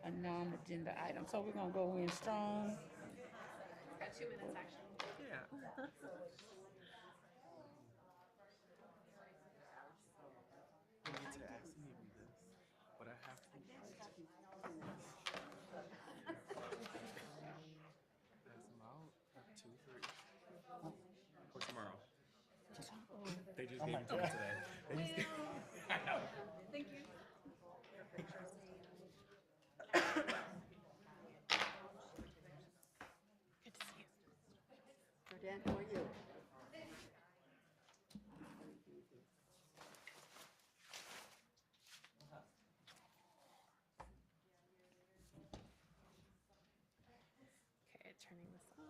a non-agenda item. So we're gonna go in strong. Got 2 minutes actually. Yeah. I need to ask maybe this, but I have to pass them out at 2, 3, or tomorrow. They just gave them to me today. They just I know. Thank you. Good to see you. Dan, how are you? Okay, turning this off.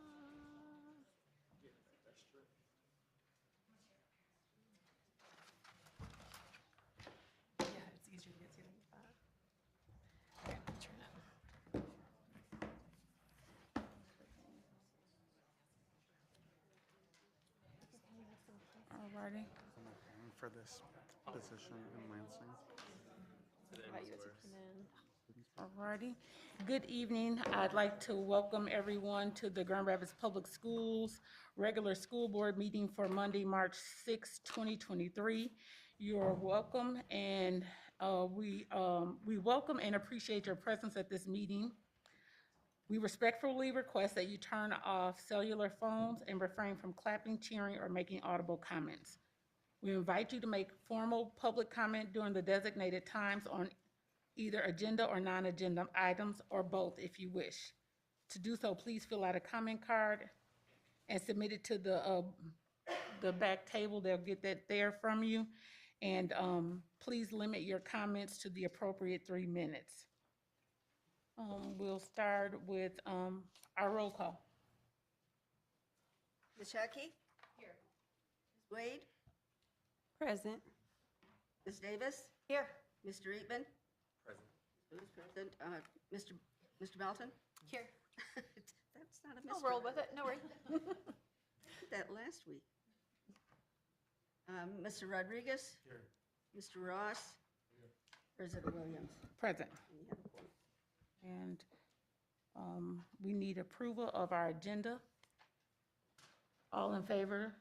Yeah, it's easier to get to like that. Okay, turn it. Alrighty. I'm applying for this position in Lansing. About you as you came in. Alrighty. Good evening. I'd like to welcome everyone to the Grand Rapids Public Schools regular school board meeting for Monday, March 6, 2023. You're welcome, and we welcome and appreciate your presence at this meeting. We respectfully request that you turn off cellular phones and refrain from clapping, cheering, or making audible comments. We invite you to make formal public comment during the designated times on either agenda or non-agenda items, or both if you wish. To do so, please fill out a comment card and submit it to the back table. They'll get that there from you. And please limit your comments to the appropriate 3 minutes. We'll start with our roll call. Ms. Shockey? Here. Ms. Wade? Present. Ms. Davis? Here. Mr. Eatman? Present. Who's present? Mr. Melton? Here. That's not a I'll mystery. roll with it, no worries. Did that last week. Mr. Rodriguez? Here. Mr. Ross? President Williams? Present. We have a quorum. And we need approval of our agenda. All in favor,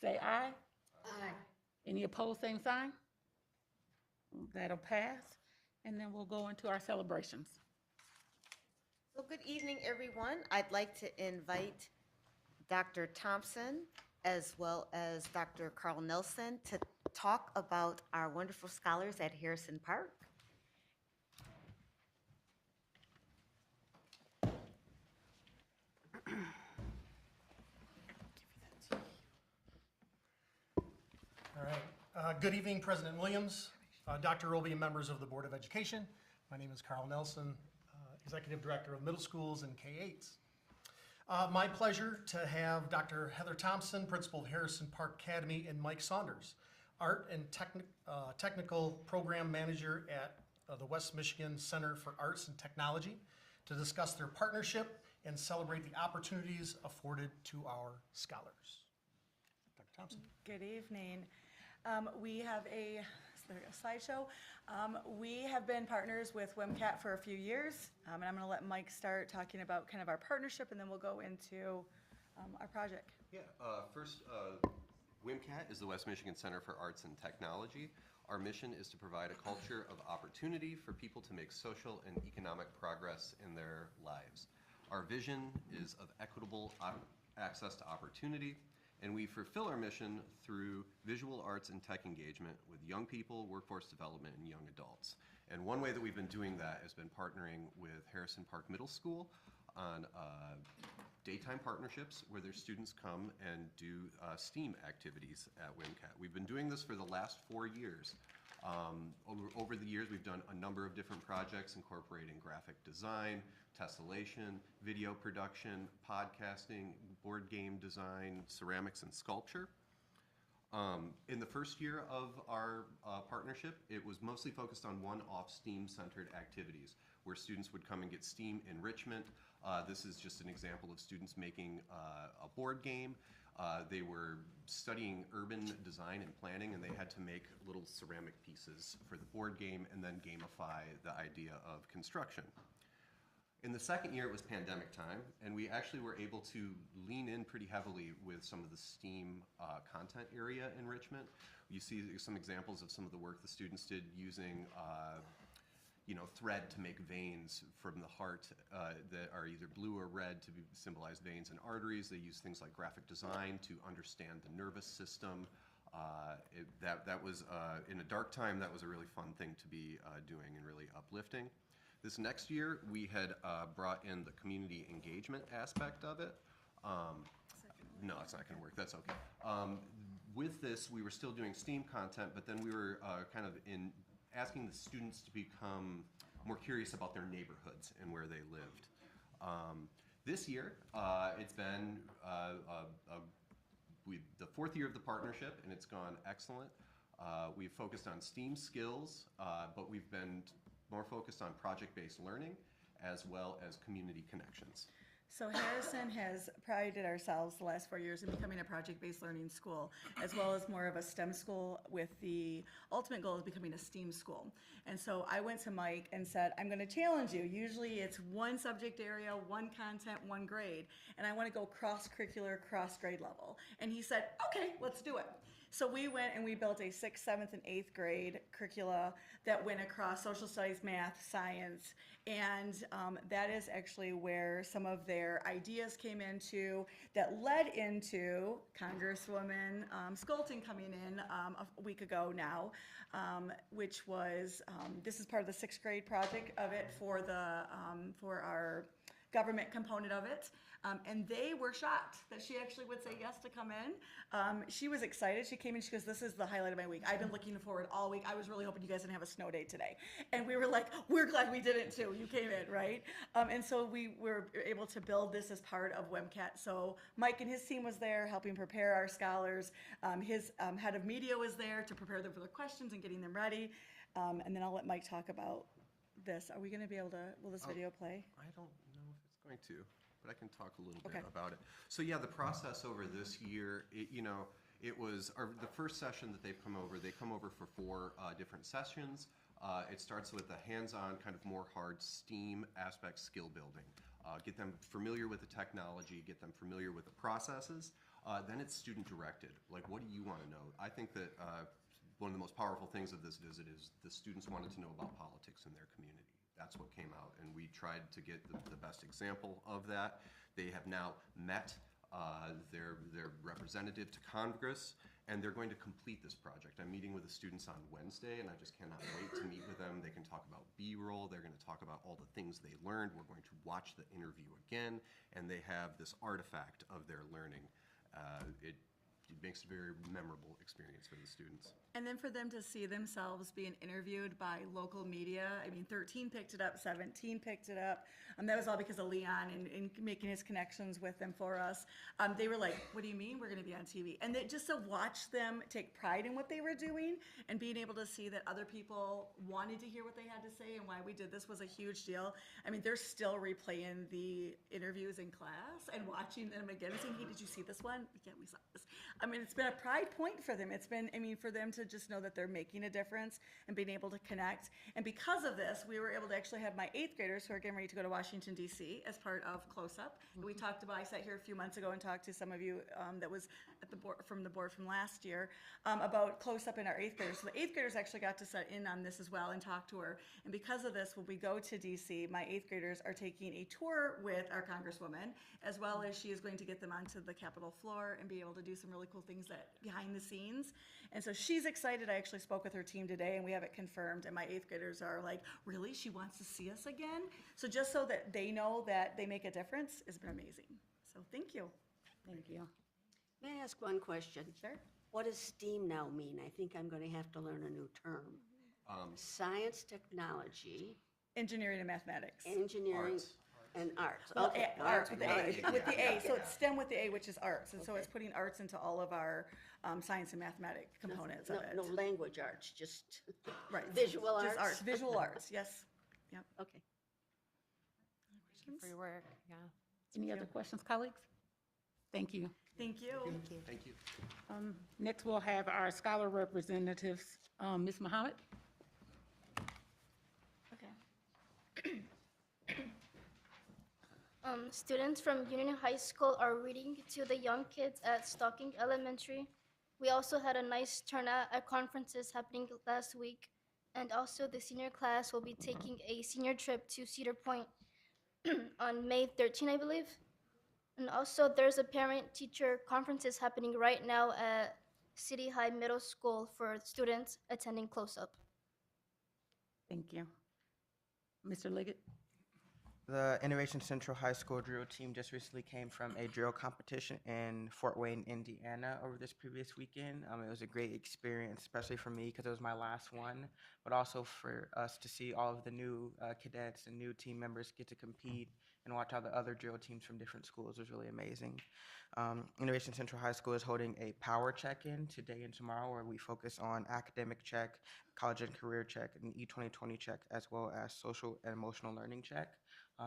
say aye. Aye. Any opposed, same sign? That'll pass. And then we'll go into our celebrations. So good evening, everyone. I'd like to invite Dr. Thompson as well as Dr. Carl Nelson to talk about our wonderful scholars at Harrison Park. All right. Good evening, President Williams, Dr. Roby, and members of the Board of Education. My name is Carl Nelson, Executive Director of Middle Schools and K-8s. My pleasure to have Dr. Heather Thompson, Principal of Harrison Park Academy, and Mike Saunders, Art and Technical Program Manager at the West Michigan Center for Arts and Technology, to discuss their partnership and celebrate the opportunities afforded to our scholars. Dr. Thompson. Good evening. We have a slideshow. We have been partners with WMCAT for a few years, and I'm going to let Mike start talking about kind of our partnership, and then we'll go into our project. Yeah, first, WMCAT is the West Michigan Center for Arts and Technology. Our mission is to provide a culture of opportunity for people to make social and economic progress in their lives. Our vision is of equitable access to opportunity, and we fulfill our mission through visual arts and tech engagement with young people, workforce development, and young adults. And one way that we've been doing that has been partnering with Harrison Park Middle School on daytime partnerships where their students come and do STEAM activities at WMCAT. We've been doing this for the last 4 years. Over the years, we've done a number of different projects incorporating graphic design, tessellation, video production, podcasting, board game design, ceramics, and sculpture. In the first year of our partnership, it was mostly focused on one-off STEAM-centered activities where students would come and get STEAM enrichment. This is just an example of students making a board game. They were studying urban design and planning, and they had to make little ceramic pieces for the board game and then gamify the idea of construction. In the second year, it was pandemic time, and we actually were able to lean in pretty heavily with some of the STEAM content area enrichment. You see some examples of some of the work the students did using thread to make veins from the heart that are either blue or red to symbolize veins and arteries. They use things like graphic design to understand the nervous system. That was, in a dark time, that was a really fun thing to be doing and really uplifting. This next year, we had brought in the community engagement aspect of it. No, it's not going to work. That's okay. With this, we were still doing STEAM content, but then we were kind of asking the students to become more curious about their neighborhoods and where they lived. This year, it's been the fourth year of the partnership, and it's gone excellent. We've focused on STEAM skills, but we've been more focused on project-based learning as well as community connections. So Harrison has prided ourselves the last 4 years in becoming a project-based learning school, as well as more of a STEM school with the ultimate goal of becoming a STEAM school. And so I went to Mike and said, I'm going to challenge you. Usually it's one subject area, one content, one grade, and I want to go cross-curricular, cross-grade level. And he said, okay, let's do it. So we went and we built a 6th, 7th, and 8th grade curricula that went across social studies, math, science, and that is actually where some of their ideas came into that led into Congresswoman Skolton coming in a week ago now, which was, this is part of the 6th grade project of it for our government component of it. And they were shocked that she actually would say yes to come in. She was excited. She came in, she goes, this is the highlight of my week. I've been looking forward all week. I was really hoping you guys didn't have a snow day today. And we were like, we're glad we didn't too. You came in, right? And so we were able to build this as part of WMCAT. So Mike and his team was there helping prepare our scholars. His head of media was there to prepare them for the questions and getting them ready. And then I'll let Mike talk about this. Are we going to be able to, will this video play? I don't know if it's going to, but I can talk a little Okay. bit about it. So yeah, the process over this year, it was the first session that they've come over. They come over for 4 different sessions. It starts with a hands-on, kind of more hard STEAM aspect skill building. Get them familiar with the technology, get them familiar with the processes. Then it's student-directed. Like, what do you want to know? I think that one of the most powerful things of this visit is the students wanted to know about politics in their community. That's what came out, and we tried to get the best example of that. They have now met their representative to Congress, and they're going to complete this project. I'm meeting with the students on Wednesday, and I just cannot wait to meet with them. They can talk about B-roll. They're going to talk about all the things they learned. We're going to watch the interview again, and they have this artifact of their learning. It makes a very memorable experience for the students. And then for them to see themselves being interviewed by local media, I mean, 13 picked it up, 17 picked it up. That was all because of Leon and making his connections with them for us. They were like, what do you mean we're going to be on TV? And just to watch them take pride in what they were doing and being able to see that other people wanted to hear what they had to say and why we did this was a huge deal. I mean, they're still replaying the interviews in class and watching them again and saying, hey, did you see this one? Yeah, we saw this. I mean, it's been a pride point for them. It's been, I mean, for them to just know that they're making a difference and being able to connect. And because of this, we were able to actually have my 8th graders who are getting ready to go to Washington, D.C. as part of Close Up. We talked about, I sat here a few months ago and talked to some of you that was at the board from last year about Close Up in our 8th graders. So the 8th graders actually got to sit in on this as well and talk to her. And because of this, when we go to D.C., my 8th graders are taking a tour with our Congresswoman, as well as she is going to get them onto the Capitol floor and be able to do some really cool things that behind the scenes. And so she's excited. I actually spoke with her team today and we have it confirmed. And my 8th graders are like, really? She wants to see us again? So just so that they know that they make a difference has been amazing. So thank you. Thank you. May I ask one question? Sure. What does STEAM now mean? I think I'm going to have to learn a new term. Science, technology, Engineering and mathematics. engineering, Arts. and arts. Well, Okay, arts with the all A, right. with the A. So it's STEM with the A, which is arts. And so it's putting arts into all of our science and mathematic components of it. No language arts, just Right. visual Just arts? visual arts, yes. Yep. Okay. For your work, yeah. Any other questions, colleagues? Thank you. Thank you. Thank you. Next, we'll have our scholar representatives, Ms. Muhammad. Okay. Students from Union High School are reading to the young kids at Stocking Elementary. We also had a nice turnout at conferences happening last week. And also the senior class will be taking a senior trip to Cedar Point on May 13, I believe. And also there's a parent-teacher conferences happening right now at City High Middle School for students attending close-up. Thank you. Mr. Liggett? The Innovation Central High School drill team just recently came from a drill competition in Fort Wayne, Indiana over this previous weekend. It was a great experience, especially for me because it was my last one, but also for us to see all of the new cadets and new team members get to compete and watch how the other drill teams from different schools was really amazing. Innovation Central High School is holding a power check-in today and tomorrow where we focus on academic check, college and career check, and E2020 check, as well as social and emotional learning check.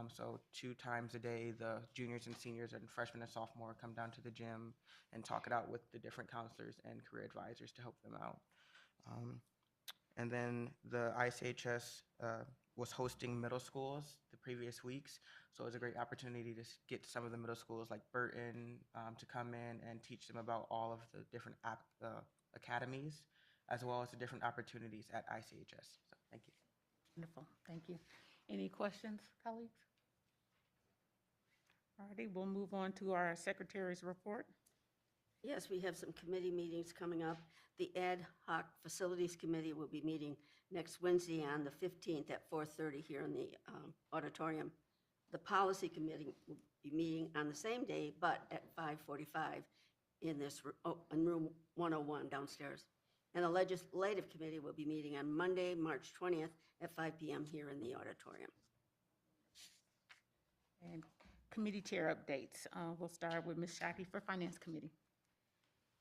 So 2 times a day, the juniors and seniors and freshmen and sophomore come down to the gym and talk it out with the different counselors and career advisors to help them out. And then the ICHS was hosting middle schools the previous weeks. So it was a great opportunity to get some of the middle schools like Burton to come in and teach them about all of the different academies, as well as the different opportunities at ICHS. So thank you. Wonderful, thank you. Any questions, colleagues? All righty, we'll move on to our secretary's report. Yes, we have some committee meetings coming up. The Ad Hoc Facilities Committee will be meeting next Wednesday on the 15th at 4:30 here in the auditorium. The Policy Committee will be meeting on the same day, but at 5:45 in this in room 101 downstairs. And the Legislative Committee will be meeting on Monday, March 20th at 5 p.m. here in the auditorium. And committee chair updates. We'll start with Ms. Shockey for Finance Committee.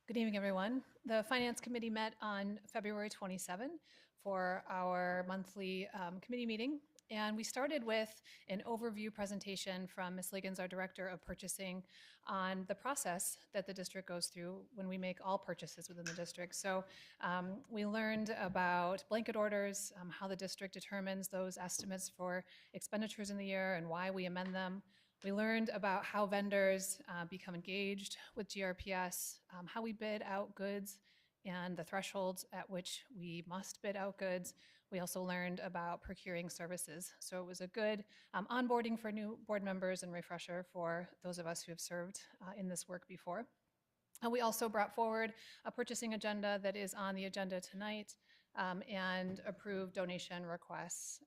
Good evening, everyone. The Finance Committee met on February 27 for our monthly committee meeting. And we started with an overview presentation from Ms. Liggins, our Director of Purchasing, on the process that the district goes through when we make all purchases within the district. So we learned about blanket orders, how the district determines those estimates for expenditures in the year and why we amend them. We learned about how vendors become engaged with GRPS, how we bid out goods, and the thresholds at which we must bid out goods. We also learned about procuring services. So it was a good onboarding for new board members and refresher for those of us who have served in this work before. We also brought forward a purchasing agenda that is on the agenda tonight and approved donation requests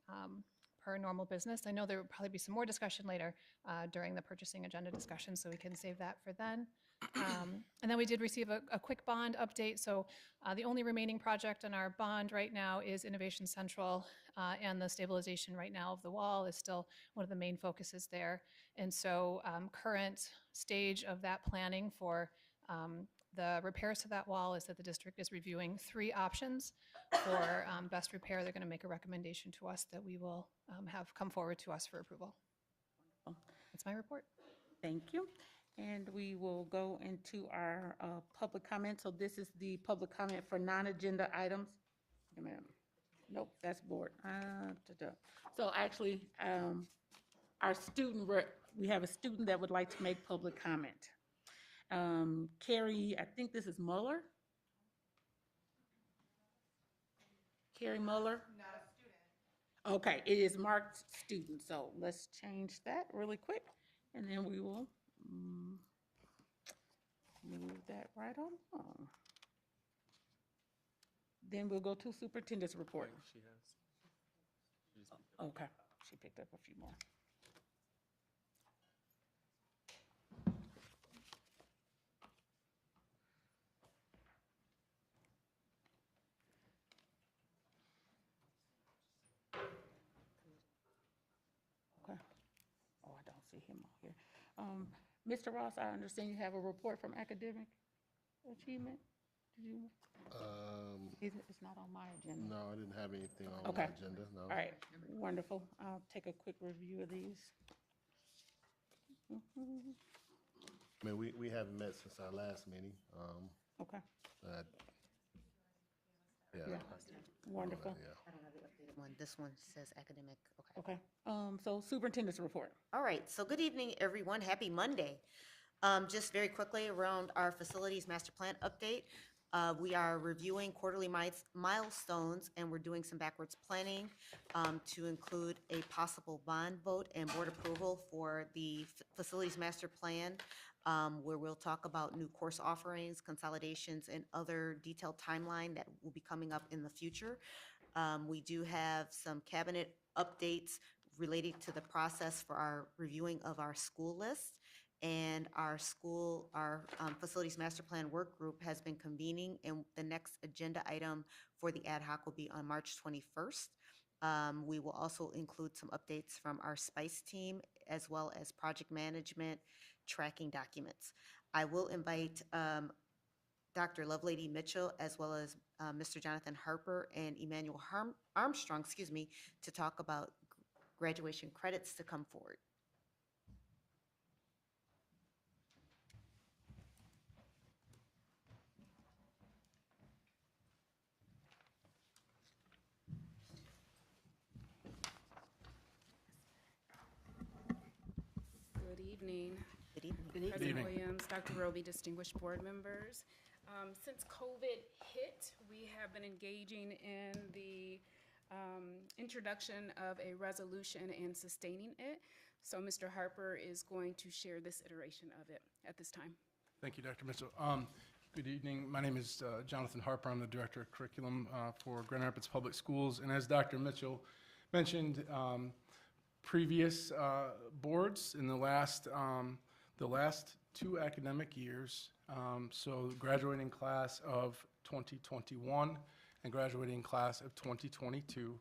per normal business. I know there will probably be some more discussion later during the purchasing agenda discussion, so we can save that for then. And then we did receive a quick bond update. So the only remaining project on our bond right now is Innovation Central, and the stabilization right now of the wall is still one of the main focuses there. And so current stage of that planning for the repairs to that wall is that the district is reviewing 3 options for best repair. They're going to make a recommendation to us that we will have come forward to us for approval. That's my report. Thank you. And we will go into our public comment. So this is the public comment for non-agenda items. Wait a minute. Nope, that's board. So actually, our student, we have a student that would like to make public comment. Carrie, I think this is Muller. Carrie Muller? Not a student. Okay, it is marked student, so let's change that really quick, and then we will move that right on along. Then we'll go to superintendent's report. She has. Okay, she picked up a few more. Okay. Oh, I don't see him on here. Mr. Ross, I understand you have a report from academic achievement. Did you? It's not on my agenda. No, I didn't have anything on Okay. my agenda, no. All right, wonderful. I'll take a quick review of these. I mean, we haven't met since our last meeting. Okay. Yeah. Yeah. Wonderful. Yeah. I don't have the updated one. This one says academic. Okay. Okay. So superintendent's report. All right, so good evening, everyone. Happy Monday. Just very quickly around our facilities master plan update. We are reviewing quarterly milestones, and we're doing some backwards planning to include a possible bond vote and board approval for the facilities master plan, where we'll talk about new course offerings, consolidations, and other detailed timeline that will be coming up in the future. We do have some cabinet updates related to the process for our reviewing of our school list. And our facilities master plan work group has been convening, and the next agenda item for the ad hoc will be on March 21st. We will also include some updates from our SPICE team, as well as project management tracking documents. I will invite Dr. Lovelady Mitchell, as well as Mr. Jonathan Harper and Emmanuel Armstrong, to talk about graduation credits to come forward. Good evening. Good evening. Good evening. President Williams, Dr. Roby, distinguished board members. Since COVID hit, we have been engaging in the introduction of a resolution and sustaining it. So Mr. Harper is going to share this iteration of it at this time. Thank you, Dr. Mitchell. Good evening. My name is Jonathan Harper. I'm the Director of Curriculum for Grand Rapids Public Schools. And as Dr. Mitchell mentioned, previous boards in the last 2 academic years, so the graduating class of 2021 and graduating class of 2022,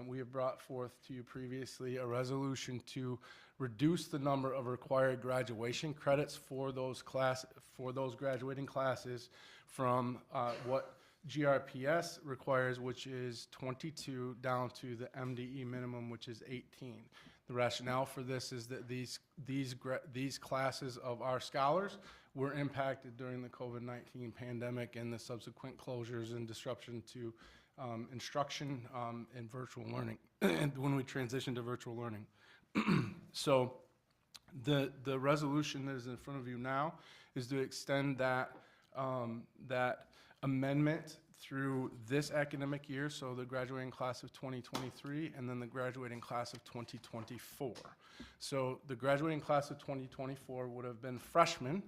we have brought forth to you previously a resolution to reduce the number of required graduation credits for those graduating classes from what GRPS requires, which is 22, down to the MDE minimum, which is 18. The rationale for this is that these classes of our scholars were impacted during the COVID-19 pandemic and the subsequent closures and disruption to instruction and virtual learning, and when we transitioned to virtual learning. So the resolution that is in front of you now is to extend that amendment through this academic year, so the graduating class of 2023 and then the graduating class of 2024. So the graduating class of 2024 would have been freshmen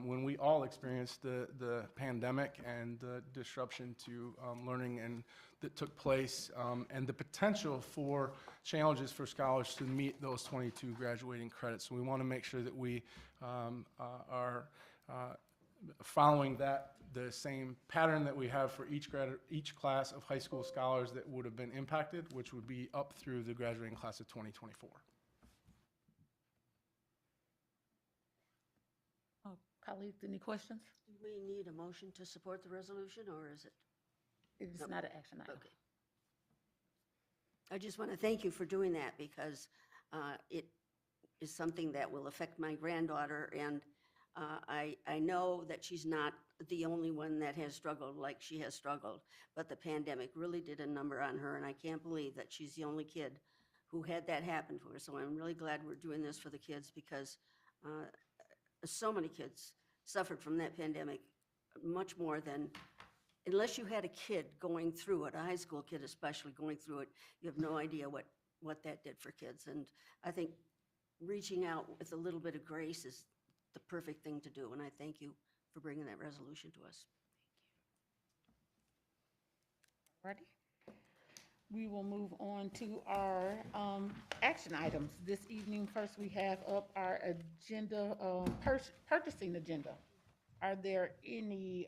when we all experienced the pandemic and the disruption to learning and that took place, and the potential for challenges for scholars to meet those 22 graduating credits. So we want to make sure that we are following the same pattern that we have for each class of high school scholars that would have been impacted, which would be up through the graduating class of 2024. Colleagues, any questions? Do we need a motion to support the resolution, or is it? It's Nope. not an action item. Okay. I just want to thank you for doing that, because it is something that will affect my granddaughter, and I know that she's not the only one that has struggled like she has struggled, but the pandemic really did a number on her, and I can't believe that she's the only kid who had that happen to her. So I'm really glad we're doing this for the kids, because so many kids suffered from that pandemic, much more than, unless you had a kid going through it, a high school kid especially going through it, you have no idea what that did for kids. And I think reaching out with a little bit of grace is the perfect thing to do, and I thank you for bringing that resolution to us. Ready? We will move on to our action items. This evening, first we have up our agenda, purchasing agenda. Are there any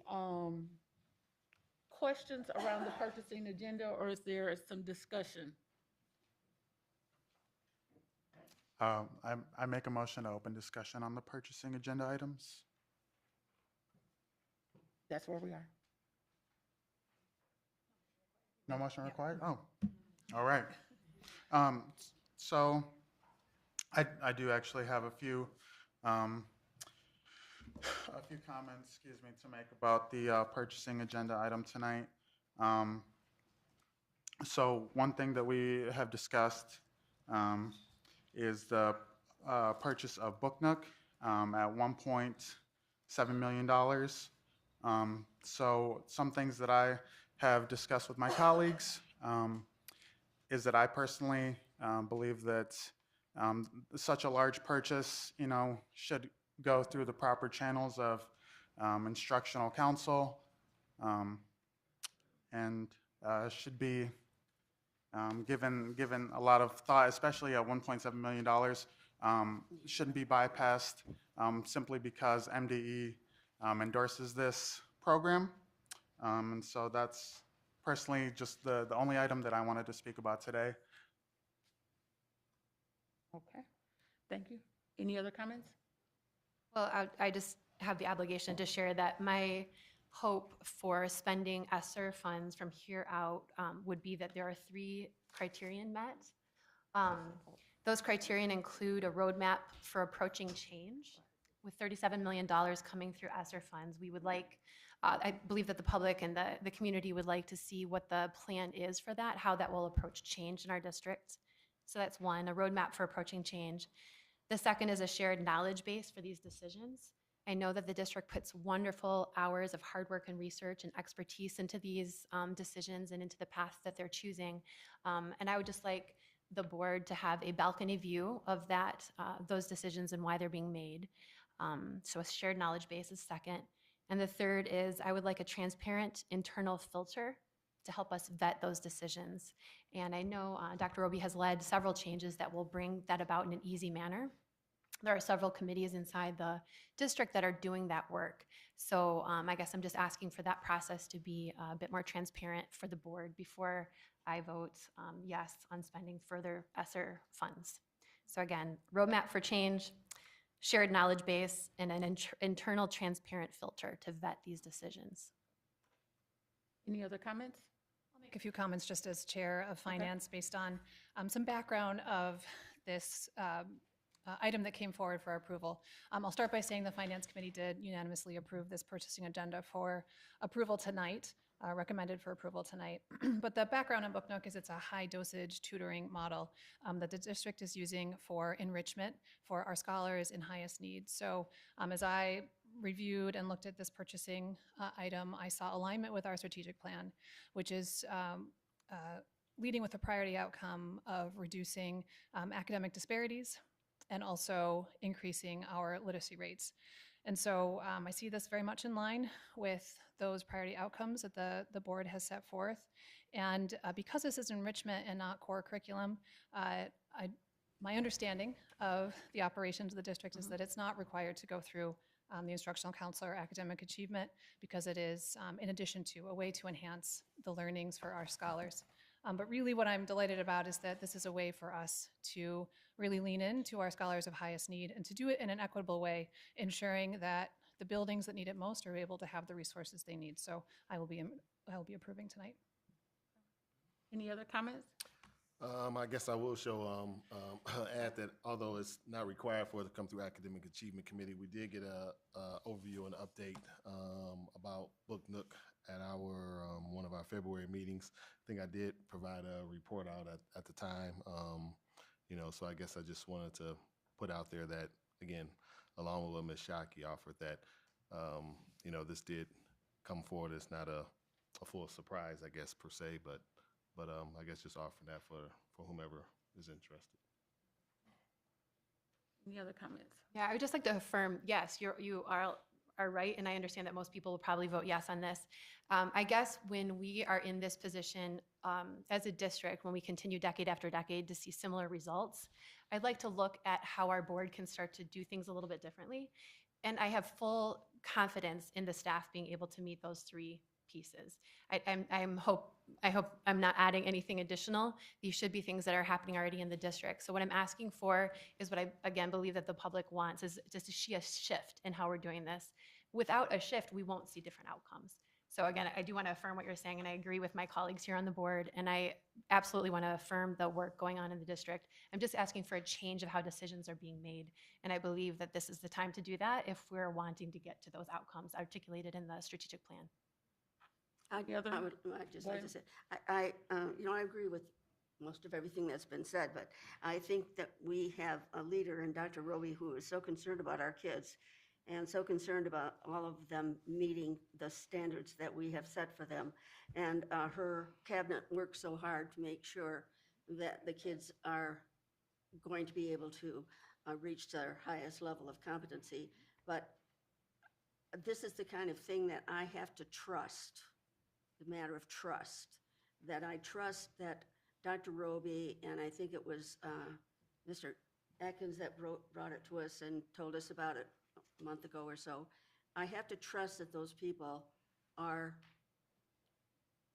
questions around the purchasing agenda, or is there some discussion? I make a motion to open discussion on the purchasing agenda items. That's where we are. No motion required? Oh, all right. So I do actually have a few comments, to make about the purchasing agenda item tonight. Um, So one thing that we have discussed is the purchase of Book Nook at $1.7 million. So some things that I have discussed with my colleagues is that I personally believe that such a large purchase, should go through the proper channels of instructional council um, and should be given a lot of thought, especially at $1.7 million, shouldn't be bypassed simply because MDE endorses this program. And so that's personally just the only item that I wanted to speak about today. Okay, thank you. Any other comments? Well, I just have the obligation to share that my hope for spending ESSER funds from here out would be that there are 3 criterion met. Those criterion include a roadmap for approaching change. With $37 million coming through ESSER funds, we would like, I believe that the public and the community would like to see what the plan is for that, how that will approach change in our district. So that's one, a roadmap for approaching change. The second is a shared knowledge base for these decisions. I know that the district puts wonderful hours of hard work and research and expertise into these decisions and into the path that they're choosing. And I would just like the board to have a balcony view of that, those decisions and why they're being made. So a shared knowledge base is second. And the third is I would like a transparent internal filter to help us vet those decisions. And I know Dr. Roby has led several changes that will bring that about in an easy manner. There are several committees inside the district that are doing that work. So I guess I'm just asking for that process to be a bit more transparent for the board before I vote yes on spending further ESSER funds. So again, roadmap for change, shared knowledge base, and an internal transparent filter to vet these decisions. Any other comments? I'll make a few comments just as chair of finance based on some background of this item that came forward for approval. I'll start by saying the Finance Committee did unanimously approve this purchasing agenda for approval tonight, recommended for approval tonight. But the background on Book Nook is it's a high dosage tutoring model that the district is using for enrichment for our scholars in highest need. So as I reviewed and looked at this purchasing item, I saw alignment with our strategic plan, which is leading with a priority outcome of reducing academic disparities and also increasing our literacy rates. And so I see this very much in line with those priority outcomes that the board has set forth. And because this is enrichment and not core curriculum, my understanding of the operations of the district is that it's not required to go through the instructional counselor academic achievement because it is, in addition to, a way to enhance the learnings for our scholars. But really what I'm delighted about is that this is a way for us to really lean into our scholars of highest need and to do it in an equitable way, ensuring that the buildings that need it most are able to have the resources they need. So I will be approving tonight. Any other comments? I guess I will show add that although it's not required for it to come through Academic Achievement Committee, we did get a overview and update about Book Nook at our one of our February meetings. I think I did provide a report out at the time. So I guess I just wanted to put out there that, again, along with what Ms. Shockey offered, that this did come forward. It's not a full surprise, I guess, per se, but I guess just offering that for whomever is interested. Any other comments? Yeah, I would just like to affirm, yes, you are right, and I understand that most people will probably vote yes on this. I guess when we are in this position as a district, when we continue decade after decade to see similar results, I'd like to look at how our board can start to do things a little bit differently. And I have full confidence in the staff being able to meet those 3 pieces. I hope I'm not adding anything additional. These should be things that are happening already in the district. So what I'm asking for is what I, again, believe that the public wants is just to see a shift in how we're doing this. Without a shift, we won't see different outcomes. So again, I do want to affirm what you're saying, and I agree with my colleagues here on the board, and I absolutely want to affirm the work going on in the district. I'm just asking for a change of how decisions are being made, and I believe that this is the time to do that if we're wanting to get to those outcomes articulated in the strategic plan. Any other? I'd just Go like ahead. to say, I agree with most of everything that's been said, but I think that we have a leader in Dr. Roby who is so concerned about our kids and so concerned about all of them meeting the standards that we have set for them. And her cabinet worked so hard to make sure that the kids are going to be able to reach their highest level of competency. But this is the kind of thing that I have to trust, the matter of trust, that I trust that Dr. Roby, and I think it was Mr. Atkins that brought it to us and told us about it a month ago or so. I have to trust that those people are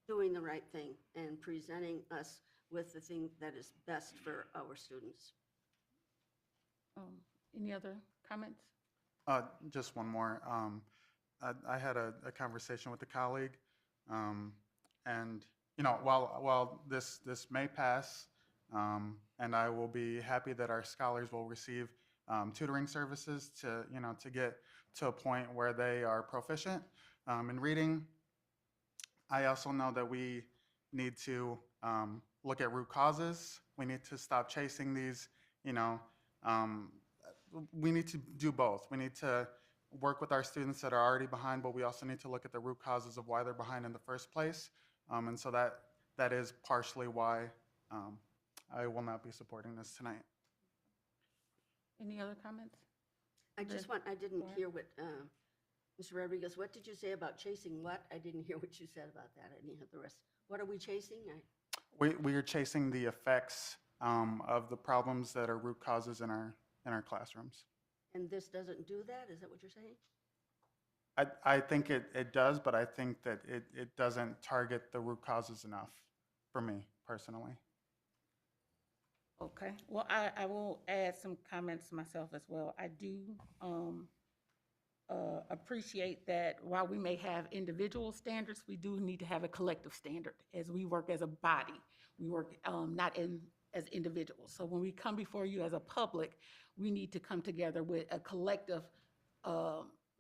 doing the right thing and presenting us with the thing that is best for our students. Any other comments? Just one more. I had a conversation with a colleague, and while this may pass, and I will be happy that our scholars will receive tutoring services to get to a point where they are proficient in reading. I also know that we need to look at root causes. We need to stop chasing these, we need to do both. We need to work with our students that are already behind, but we also need to look at the root causes of why they're behind in the first place. And so that is partially why I will not be supporting this tonight. Any other comments? I didn't hear what, Mr. Rodriguez, what did you say about chasing what? I didn't hear what you said about that. I didn't hear the rest. What are we chasing? We are chasing the effects of the problems that are root causes in our classrooms. And this doesn't do that? Is that what you're saying? I think it does, but I think that it doesn't target the root causes enough for me personally. Okay, well, I will add some comments myself as well. I do appreciate that while we may have individual standards, we do need to have a collective standard as we work as a body. We work not as individuals. So when we come before you as a public, we need to come together with a collective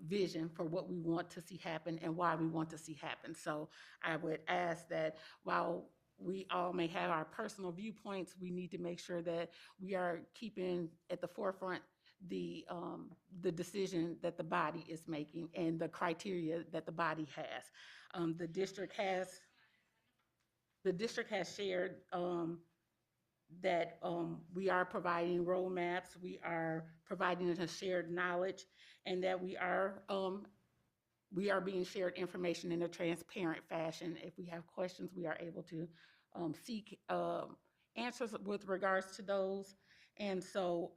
vision for what we want to see happen and why we want to see happen. So I would ask that while we all may have our personal viewpoints, we need to make sure that we are keeping at the forefront the decision that the body is making and the criteria that the body has. The district has shared that we are providing roadmaps, we are providing a shared knowledge, and that we are being shared information in a transparent fashion. If we have questions, we are able to seek answers with regards to those. And so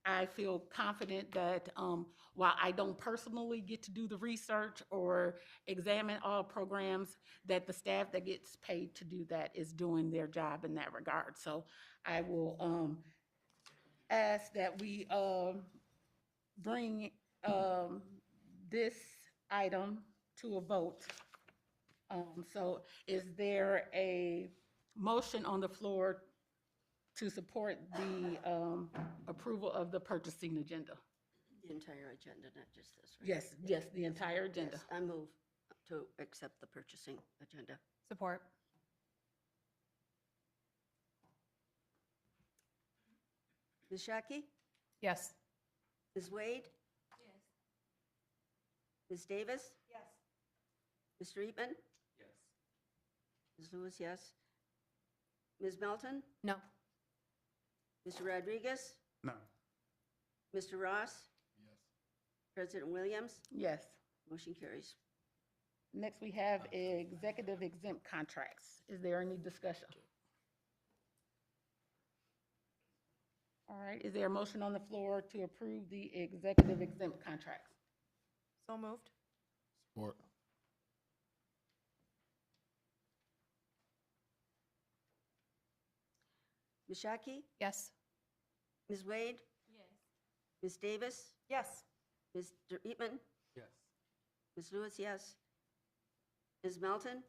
I feel confident that while I don't personally get to do the research or examine all programs, that the staff that gets paid to do that is doing their job in that regard. So I will ask that we bring this item to a vote. So is there a motion on the floor to support the approval of the purchasing agenda? The entire agenda, not just this, right? Yes, the entire agenda. Yes, I move to accept the purchasing agenda. Support. Ms. Shockey? Yes. Ms. Wade? Yes. Ms. Davis? Yes. Mr. Eatman? Yes. Ms. Lewis, yes. Ms. Melton? No. Mr. Rodriguez? No. Mr. Ross? Yes. President Williams? Yes. Motion carries. Next, we have executive exempt contracts. Is there any discussion? All right, is there a motion on the floor to approve the executive exempt contracts? So moved. Support. Ms. Shockey? Yes. Ms. Wade? Yes. Ms. Davis? Yes. Mr. Eatman? Yes. Ms. Lewis, yes. Ms. Melton?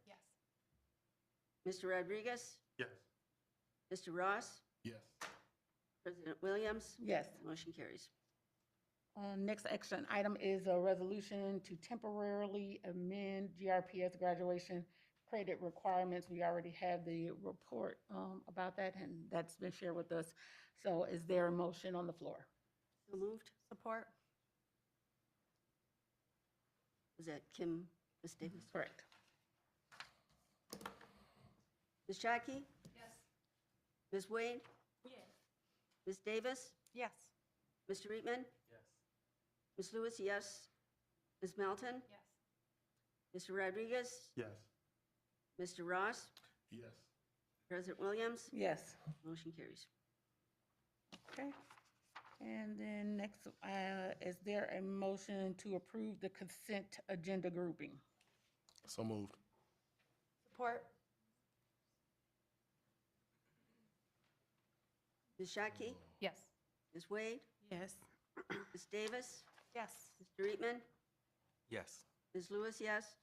Yes. Mr. Rodriguez? Yes. Mr. Ross? Yes. President Williams? Yes. Motion carries. Next action item is a resolution to temporarily amend GRPS graduation credit requirements. We already have the report about that, and that's been shared with us. So is there a motion on the floor? So moved. Support. Was that Ms. Davis? Correct. Ms. Shockey? Yes. Ms. Wade? Yes. Ms. Davis? Yes. Mr. Reitman? Yes. Ms. Lewis, yes. Ms. Melton? Yes. Mr. Rodriguez? Yes. Mr. Ross? Yes. President Williams? Yes. Motion carries. Okay. And then next, is there a motion to approve the consent agenda grouping? So moved. Support. Ms. Shockey? Yes. Ms. Wade? Yes. Ms. Davis? Yes. Mr. Reitman? Yes. Ms. Lewis, yes.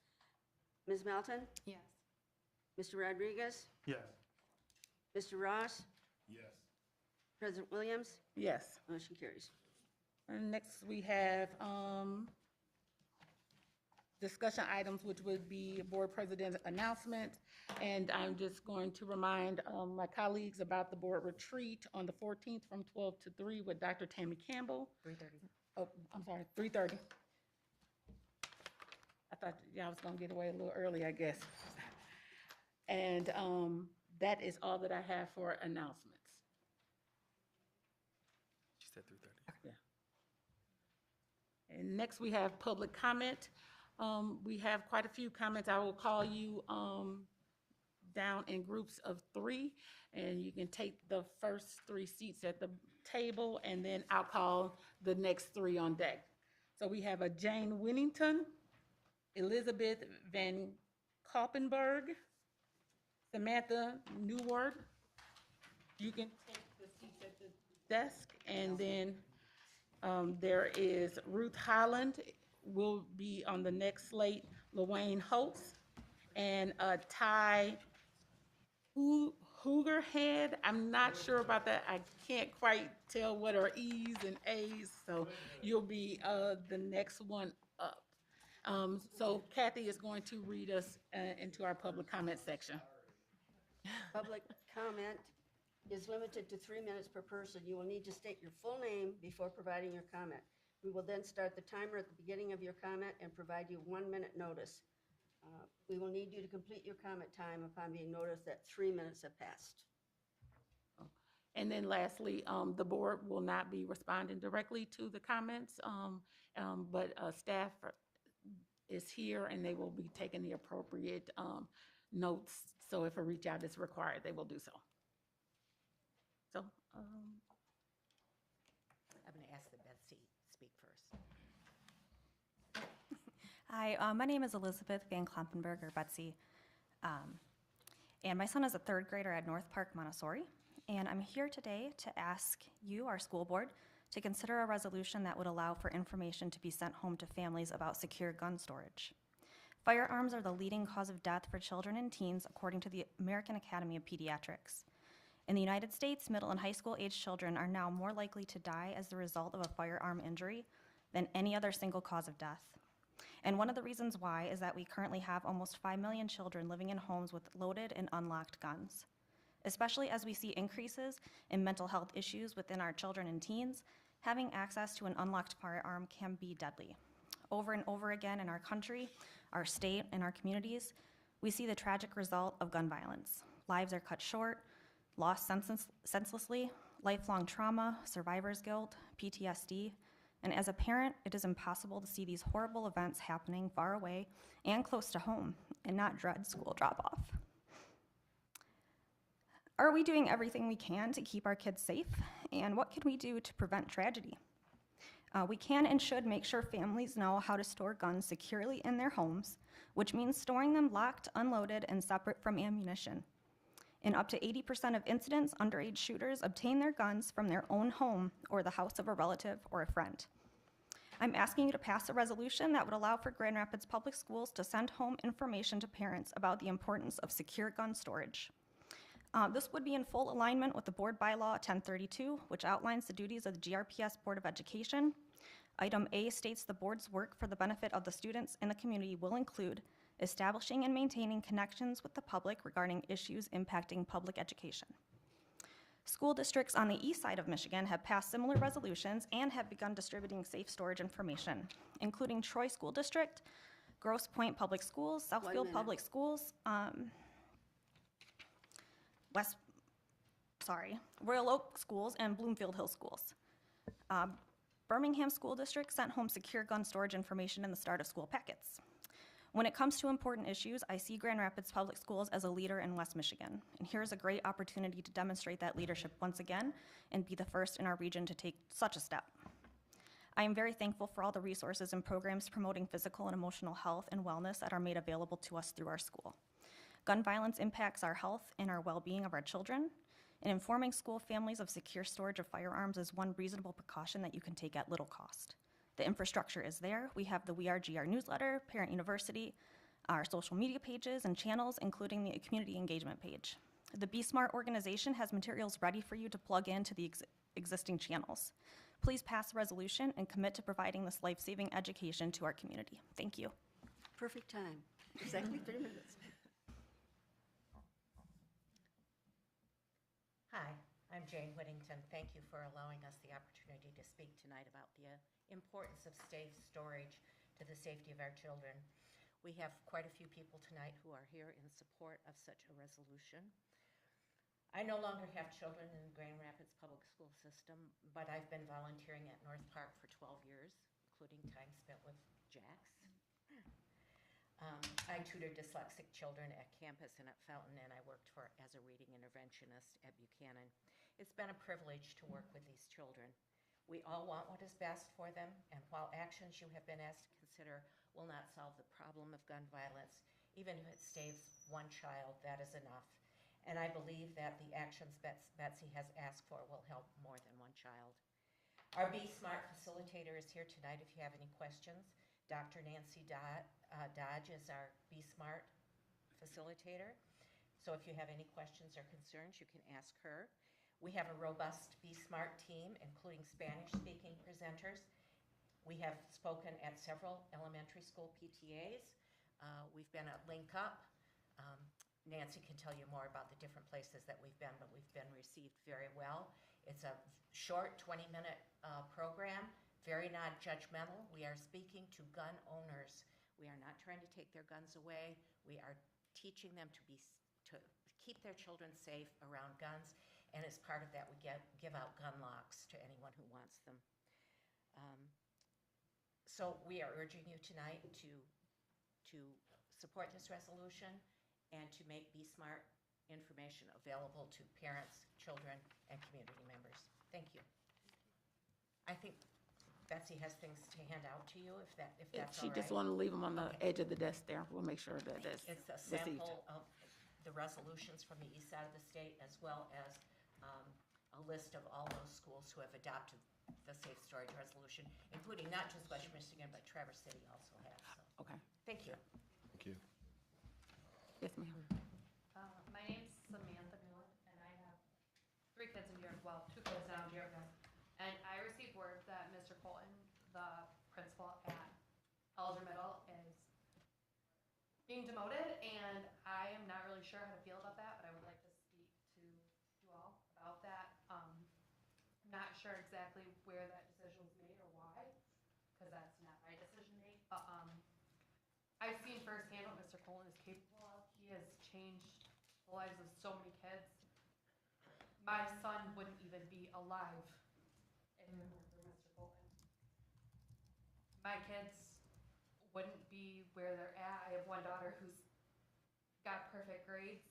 Ms. Melton? Yes. Mr. Rodriguez? Yes. Mr. Ross? Yes. President Williams? Yes. Motion carries. And next, we have discussion items, which would be board president's announcements. And I'm just going to remind my colleagues about the board retreat on the 14th from 12 to 3 with Dr. Tammy Campbell. 3:30. Oh, I'm sorry, 3:30. I thought y'all was gonna get away a little early, I guess. And that is all that I have for announcements. She said 3:30. Yeah. And next, we have public comment. We have quite a few comments. I will call you down in groups of 3, and you can take the first 3 seats at the table, and then I'll call the next 3 on deck. So we have a Jane Winnington, Elizabeth Van Koppenberg, Samantha Neward. You can take the seats at the desk, and then there is Ruth Holland will be on the next slate, Luane Holtz, and Ty Hoogerhead. I'm not sure about that. I can't quite tell what are E's and A's, so you'll be the next one up. So Kathy is going to read us into our public comment section. Public comment is limited to 3 minutes per person. You will need to state your full name before providing your comment. We will then start the timer at the beginning of your comment and provide you 1 minute notice. We will need you to complete your comment time upon being noticed that 3 minutes have passed. And then lastly, the board will not be responding directly to the comments, but staff is here and they will be taking the appropriate notes. So if a reach out is required, they will do so. So, I'm going to ask the Betsy speak first. Hi, my name is Elizabeth Van Klompenberg, or Betsy, and my son is a 3rd grader at North Park Montessori, and I'm here today to ask you, our school board, to consider a resolution that would allow for information to be sent home to families about secure gun storage. Firearms are the leading cause of death for children and teens, according to the American Academy of Pediatrics. In the United States, middle and high school age children are now more likely to die as the result of a firearm injury than any other single cause of death. And one of the reasons why is that we currently have almost 5 million children living in homes with loaded and unlocked guns. Especially as we see increases in mental health issues within our children and teens, having access to an unlocked firearm can be deadly. Over and over again in our country, our state, and our communities, we see the tragic result of gun violence. Lives are cut short, lost senselessly, lifelong trauma, survivor's guilt, PTSD, and as a parent, it is impossible to see these horrible events happening far away and close to home and not dread school drop-off. Are we doing everything we can to keep our kids safe? And what can we do to prevent tragedy? We can and should make sure families know how to store guns securely in their homes, which means storing them locked, unloaded, and separate from ammunition. In up to 80% of incidents, underage shooters obtain their guns from their own home or the house of a relative or a friend. I'm asking you to pass a resolution that would allow for Grand Rapids Public Schools to send home information to parents about the importance of secure gun storage. This would be in full alignment with the Board Bylaw 1032, which outlines the duties of the GRPS Board of Education. Item A states the board's work for the benefit of the students in the community will include establishing and maintaining connections with the public regarding issues impacting public education. School districts on the east side of Michigan have passed similar resolutions and have begun distributing safe storage information, including Troy School District, Grosse Pointe Public Schools, Southfield minute. Public Schools, Royal Oak Schools, and Bloomfield Hill Schools. Birmingham School District sent home secure gun storage information in the start of school packets. When it comes to important issues, I see Grand Rapids Public Schools as a leader in West Michigan, and here's a great opportunity to demonstrate that leadership once again and be the first in our region to take such a step. I am very thankful for all the resources and programs promoting physical and emotional health and wellness that are made available to us through our school. Gun violence impacts our health and our well-being of our children, and informing school families of secure storage of firearms is one reasonable precaution that you can take at little cost. The infrastructure is there. We have the We Are GR newsletter, Parent University, our social media pages and channels, including the community engagement page. The Be Smart organization has materials ready for you to plug into the existing channels. Please pass a resolution and commit to providing this life-saving education to our community. Thank you. Perfect time, exactly 3 minutes. Hi, I'm Jane Whittington. Thank you for allowing us the opportunity to speak tonight about the importance of safe storage to the safety of our children. We have quite a few people tonight who are here in support of such a resolution. I no longer have children in the Grand Rapids Public School System, but I've been volunteering at North Park for 12 years, including time spent with Jax. I tutored dyslexic children at campus and at Fountain, and I worked as a reading interventionist at Buchanan. It's been a privilege to work with these children. We all want what is best for them, and while actions you have been asked to consider will not solve the problem of gun violence, even if it saves one child, that is enough. And I believe that the actions Betsy has asked for will help more than one child. Our Be Smart facilitator is here tonight if you have any questions. Dr. Nancy Dodge is our Be Smart facilitator. So if you have any questions or concerns, you can ask her. We have a robust Be Smart team, including Spanish-speaking presenters. We have spoken at several elementary school PTAs. We've been at Link Up. Nancy can tell you more about the different places that we've been, but we've been received very well. It's a short 20-minute program, very non-judgmental. We are speaking to gun owners. We are not trying to take their guns away. We are teaching them to keep their children safe around guns, and as part of that, we give out gun locks to anyone who wants them. So we are urging you tonight to support this resolution and to make Be Smart information available to parents, children, and community members. Thank you. I think Betsy has things to hand out to you, if that's all right. She just wanted to leave them on the edge of the desk there. We'll make sure that it's It's a received. sample of the resolutions from the east side of the state, as well as a list of all those schools who have adopted the safe storage resolution, including not just West Michigan, but Traverse City also has. So. Okay. Thank you. Thank you. Yes, ma'am. My name's Samantha Miller, and I have 3 kids in GRPS, well, 2 kids now in GRPS. And I received word that Mr. Colton, the principal at Elder Middle, is being demoted, and I am not really sure how to feel about that, but I would like to speak to you all about that. Not sure exactly where that decision was made or why, because that's not my decision to make, but I've seen firsthand what Mr. Colton is capable of. He has changed the lives of so many kids. My son wouldn't even be alive if it weren't for Mr. Colton. My kids wouldn't be where they're at. I have one daughter who's got perfect grades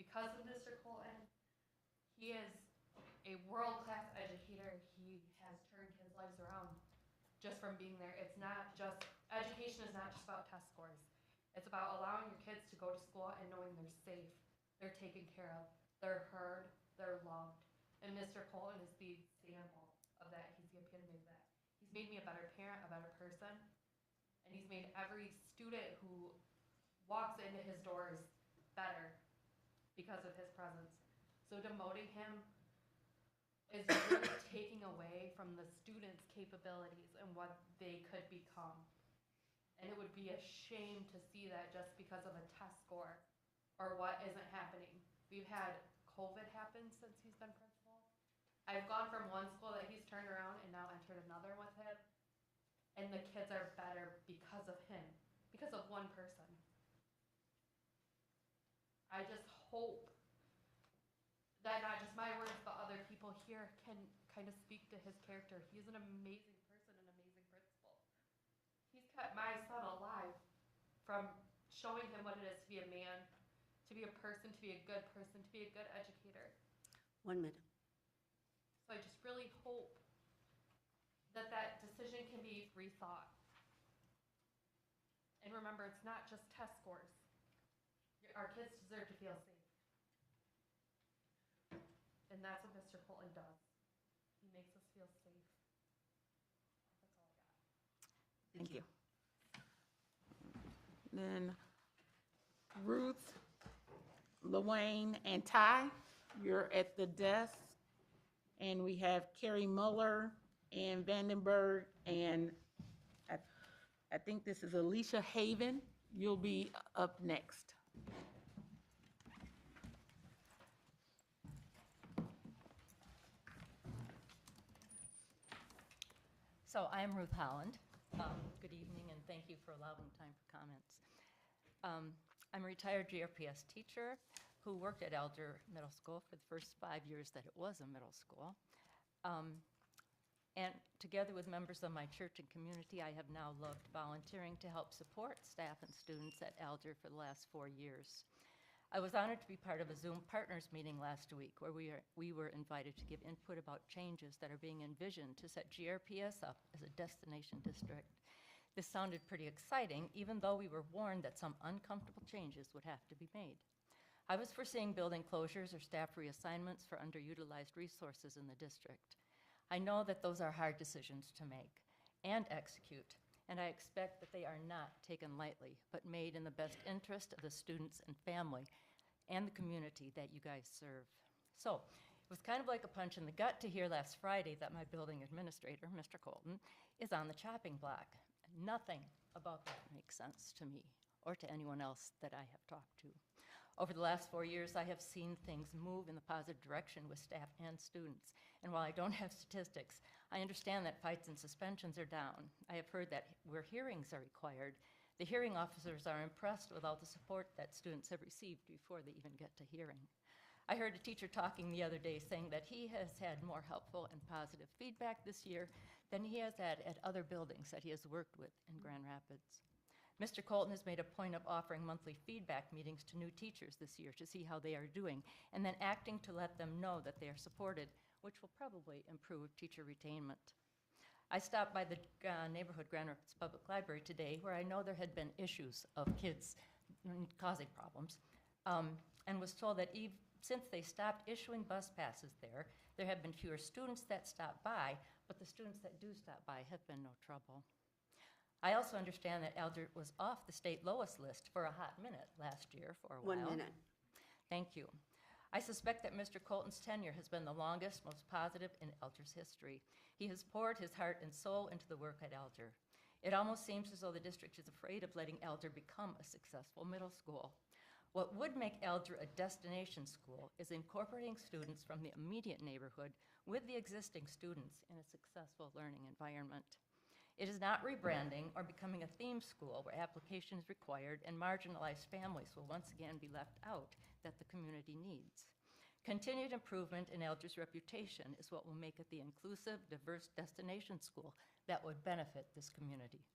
because of Mr. Colton. He is a world-class educator. He has turned kids' lives around just from being there. It's not just, education is not just about test scores. It's about allowing your kids to go to school and knowing they're safe, they're taken care of, they're heard, they're loved. And Mr. Colton is the example of that. He's the epitome of that. He's made me a better parent, a better person, and he's made every student who walks into his doors better because of his presence. So demoting him is really taking away from the students' capabilities and what they could become. And it would be a shame to see that just because of a test score or what isn't happening. We've had COVID happen since he's been principal. I've gone from one school that he's turned around and now entered another with him. And the kids are better because of him, because of one person. I just hope that not just my words, but other people here can kind of speak to his character. He's an amazing person, an amazing principal. He's kept my son alive from showing him what it is to be a man, to be a person, to be a good person, to be a good educator. 1 minute. So I just really hope that that decision can be rethought. And remember, it's not just test scores. Our kids deserve to feel safe. And that's what Mr. Colton does. He makes us feel safe. That's all I got. Thank you. Then Ruth, LaWayne, and Ty, you're at the desk. And we have Carrie Muller and Vandenberg, and I think this is Alicia Haven. You'll be up next. So I'm Ruth Holland. Good evening, and thank you for allowing time for comments. I'm a retired GRPS teacher who worked at Alger Middle School for the first 5 years that it was a middle school. And together with members of my church and community, I have now loved volunteering to help support staff and students at Alger for the last 4 years. I was honored to be part of a Zoom partners meeting last week where we were invited to give input about changes that are being envisioned to set GRPS up as a destination district. This sounded pretty exciting, even though we were warned that some uncomfortable changes would have to be made. I was foreseeing building closures or staff reassignments for underutilized resources in the district. I know that those are hard decisions to make and execute, and I expect that they are not taken lightly, but made in the best interest of the students and family and the community that you guys serve. So it was kind of like a punch in the gut to hear last Friday that my building administrator, Mr. Colton, is on the chopping block. Nothing about that makes sense to me or to anyone else that I have talked to. Over the last 4 years, I have seen things move in the positive direction with staff and students. And while I don't have statistics, I understand that fights and suspensions are down. I have heard that where hearings are required, the hearing officers are impressed with all the support that students have received before they even get to hearing. I heard a teacher talking the other day saying that he has had more helpful and positive feedback this year than he has had at other buildings that he has worked with in Grand Rapids. Mr. Colton has made a point of offering monthly feedback meetings to new teachers this year to see how they are doing, and then acting to let them know that they are supported, which will probably improve teacher retainment. I stopped by the neighborhood Grand Rapids Public Library today, where I know there had been issues of kids causing problems, and was told that since they stopped issuing bus passes there, there have been fewer students that stop by, but the students that do stop by have been no trouble. I also understand that Alger was off the state lowest list for a hot minute last year for a while. 1 minute. Thank you. I suspect that Mr. Colton's tenure has been the longest, most positive in Alger's history. He has poured his heart and soul into the work at Alger. It almost seems as though the district is afraid of letting Alger become a successful middle school. What would make Alger a destination school is incorporating students from the immediate neighborhood with the existing students in a successful learning environment. It is not rebranding or becoming a theme school where application is required and marginalized families will once again be left out that the community needs. Continued improvement in Alger's reputation is what will make it the inclusive, diverse destination school that would benefit this community.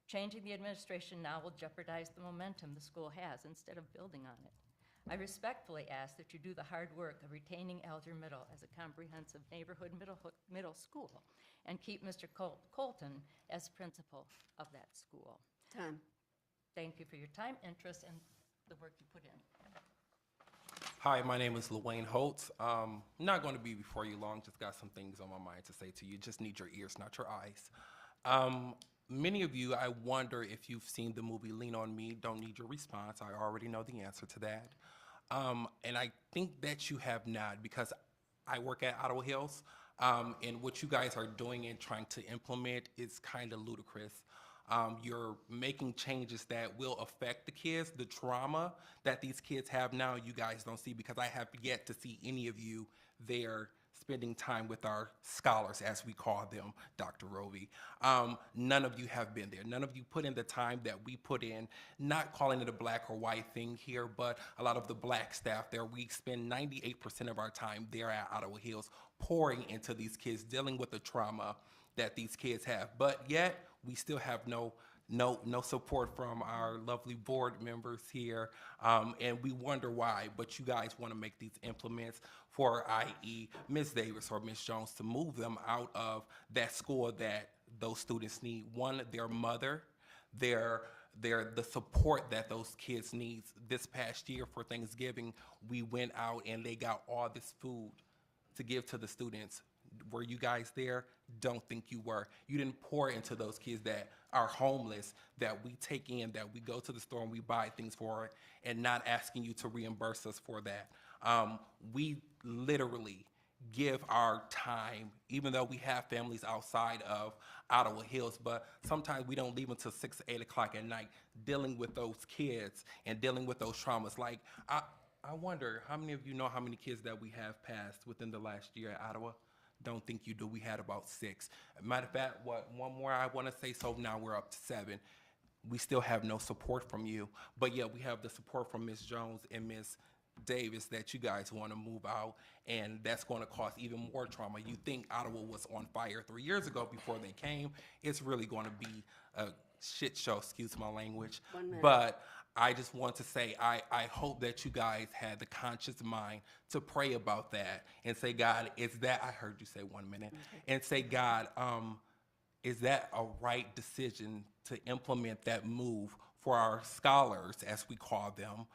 Changing the administration now will jeopardize the momentum the school has instead of building on it. I respectfully ask that you do the hard work of retaining Alger Middle as a comprehensive neighborhood middle school and keep Mr. Colton as principal of that school. Time. Thank you for your time, interest, and the work you put in. Hi, my name is LaWayne Holtz. I'm not going to be before you long, just got some things on my mind to say to you. Just need your ears, not your eyes. Many of you, I wonder if you've seen the movie Lean on Me, Don't Need Your Response. I already know the answer to that. And I think that you have not, because I work at Ottawa Hills. And what you guys are doing and trying to implement is kind of ludicrous. You're making changes that will affect the kids. The trauma that these kids have now, you guys don't see, because I have yet to see any of you there spending time with our scholars, as we call them, Dr. Roby. None of you have been there. None of you put in the time that we put in, not calling it a black or white thing here, but a lot of the black staff there, we spend 98% of our time there at Ottawa Hills pouring into these kids, dealing with the trauma that these kids have. But yet, we still have no support from our lovely board members here, and we wonder why. But you guys want to make these implements for, i.e., Ms. Davis or Ms. Jones, to move them out of that school that those students need. One, their mother, the support that those kids need. This past year for Thanksgiving, we went out and they got all this food to give to the students. Were you guys there? Don't think you were. You didn't pour into those kids that are homeless, that we take in, that we go to the store and we buy things for, and not asking you to reimburse us for that. We literally give our time, even though we have families outside of Ottawa Hills, but sometimes we don't leave until 6, 8 o'clock at night dealing with those kids and dealing with those traumas. Like, I wonder, how many of you know how many kids that we have passed within the last year at Ottawa? Don't think you do. We had about 6. Matter of fact, one more I want to say, so now we're up to 7. We still have no support from you, but yeah, we have the support from Ms. Jones and Ms. Davis that you guys want to move out, and that's going to cause even more trauma. You think Ottawa was on fire 3 years ago before they came. It's really going to be a shit show, excuse my language. 1 minute. But I just want to say, I hope that you guys had the conscious mind to pray about that and say, God, is that, I heard you say 1 minute, and say, God, is that a right decision to implement that move for our scholars, as we call them,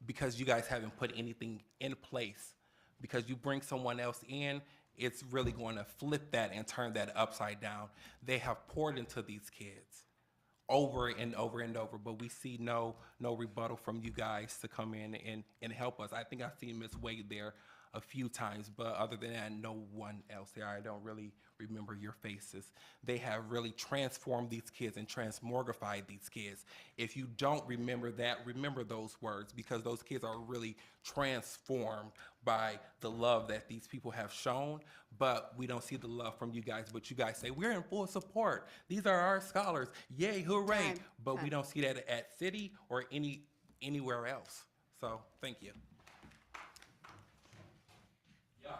because you guys haven't put anything in place. Because you bring someone else in, it's really going to flip that and turn that upside down. They have poured into these kids over and over and over, but we see no rebuttal from you guys to come in and help us. I think I've seen Ms. Wade there a few times, but other than that, no one else there. I don't really remember your faces. They have really transformed these kids and transmogrified these kids. If you don't remember that, remember those words, because those kids are really transformed by the love that these people have shown, but we don't see the love from you guys. But you guys say, we're in full support. These are our scholars. Yay, hooray. Time. But Time. we don't see that at City or anywhere else. So, thank you. You're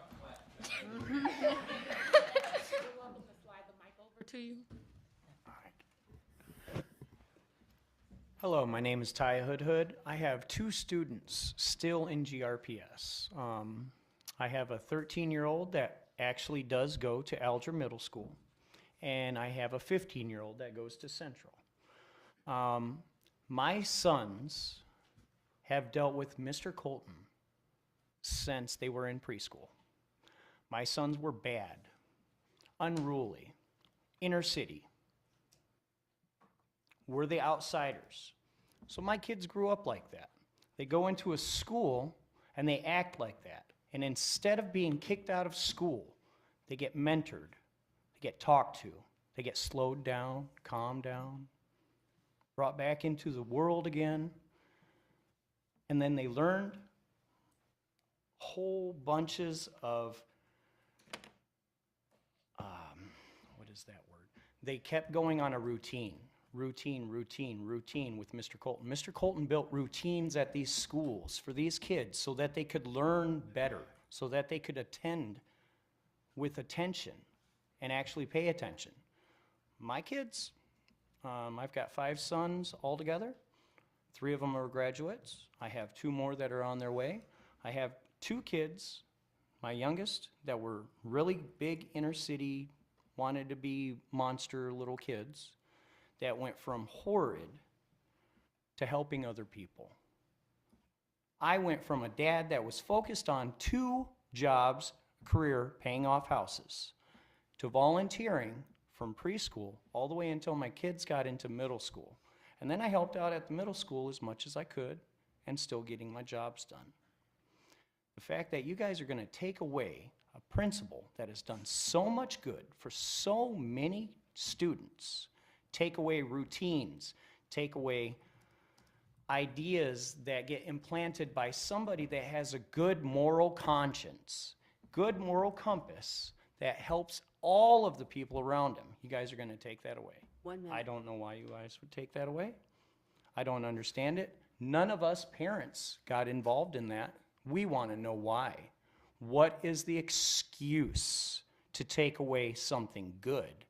welcome to slide the mic over to you. Hello, my name is Ty Hoodhood. I have 2 students still in GRPS. I have a 13-year-old that actually does go to Alger Middle School, and I have a 15-year-old that goes to Central. My sons have dealt with Mr. Colton since they were in preschool. My sons were bad, unruly, inner city. We're the outsiders. So my kids grew up like that. They go into a school and they act like that. And instead of being kicked out of school, they get mentored, they get talked to, they get slowed down, calmed down, brought back into the world again. And then they learned whole bunches of, what is that word? They kept going on a routine with Mr. Colton. Mr. Colton built routines at these schools for these kids so that they could learn better, so that they could attend with attention and actually pay attention. My kids, I've got 5 sons altogether. 3 of them are graduates. I have 2 more that are on their way. I have 2 kids, my youngest, that were really big inner city, wanted to be monster little kids, that went from horrid to helping other people. I went from a dad that was focused on 2 jobs, career, paying off houses, to volunteering from preschool all the way until my kids got into middle school. And then I helped out at the middle school as much as I could and still getting my jobs done. The fact that you guys are going to take away a principal that has done so much good for so many students, take away routines, take away ideas that get implanted by somebody that has a good moral conscience, good moral compass that helps all of the people around him. You guys are going to take that away. 1 minute. I don't know why you guys would take that away. I don't understand it. None of us parents got involved in that. We want to know why. What is the excuse to take away something good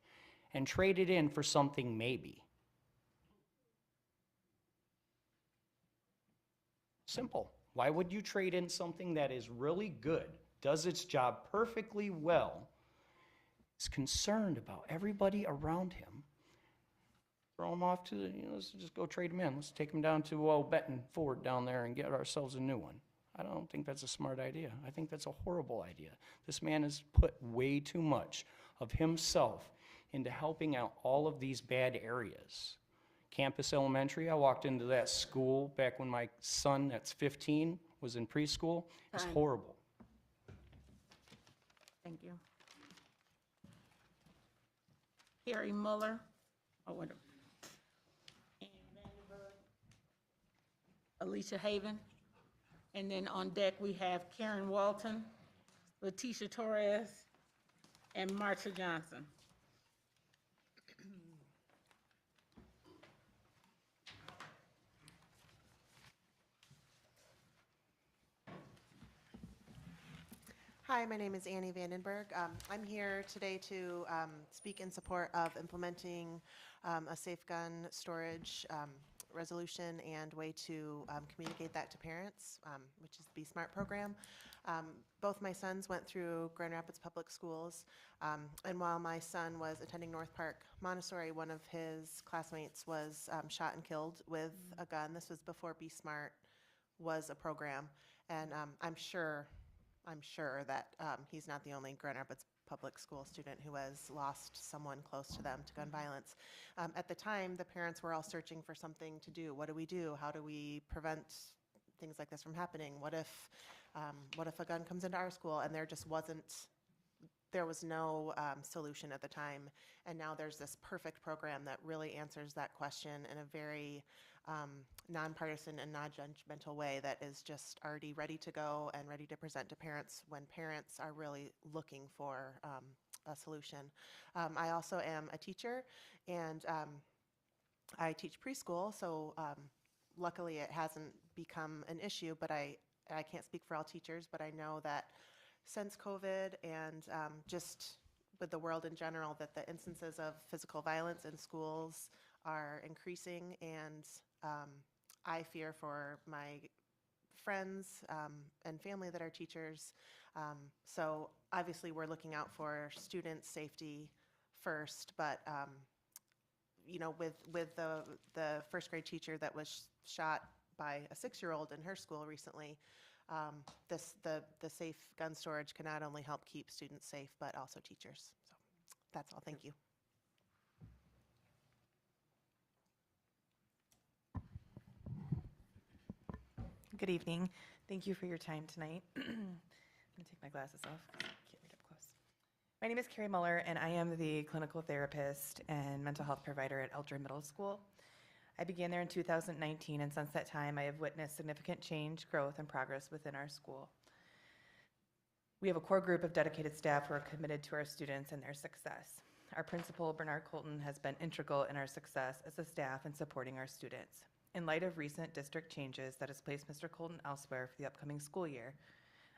and trade it in for something maybe? Simple. Why would you trade in something that is really good, does its job perfectly well, is concerned about everybody around him? Throw him off to the, let's just go trade him in. Let's take him down to Benton Ford down there and get ourselves a new one. I don't think that's a smart idea. I think that's a horrible idea. This man has put way too much of himself into helping out all of these bad areas. Campus Elementary, I walked into that school back when my son, that's 15, was in preschool. It's Time. horrible. Thank you. Carrie Muller. Oh, wait a minute. Ann Vandenberg. Alicia Haven. And then on deck, we have Karen Walton, Letitia Torres, and Marcia Johnson. Hi, my name is Annie Vandenberg. I'm here today to speak in support of implementing a safe gun storage resolution and way to communicate that to parents, which is the Be Smart program. Both my sons went through Grand Rapids Public Schools, and while my son was attending North Park Montessori, one of his classmates was shot and killed with a gun. This was before Be Smart was a program, and I'm sure that he's not the only Grand Rapids Public School student who has lost someone close to them to gun violence. At the time, the parents were all searching for something to do. What do we do? How do we prevent things like this from happening? What if a gun comes into our school? And there was no solution at the time. And now there's this perfect program that really answers that question in a very nonpartisan and non-judgmental way that is just already ready to go and ready to present to parents when parents are really looking for a solution. I also am a teacher, and I teach preschool, so luckily it hasn't become an issue, but I can't speak for all teachers, but I know that since COVID and just with the world in general, that the instances of physical violence in schools are increasing, and I fear for my friends and family that are teachers. So obviously we're looking out for student safety first, but with the first grade teacher that was shot by a 6-year-old in her school recently, the safe gun storage can not only help keep students safe, but also teachers. So that's all. Thank you. Good evening. Thank you for your time tonight. I'm going to take my glasses off because I can't read up close. My name is Carrie Muller, and I am the clinical therapist and mental health provider at Eldred Middle School. I began there in 2019, and since that time, I have witnessed significant change, growth, and progress within our school. We have a core group of dedicated staff who are committed to our students and their success. Our principal, Bernard Colton, has been integral in our success as a staff and supporting our students. In light of recent district changes that has placed Mr. Colton elsewhere for the upcoming school year,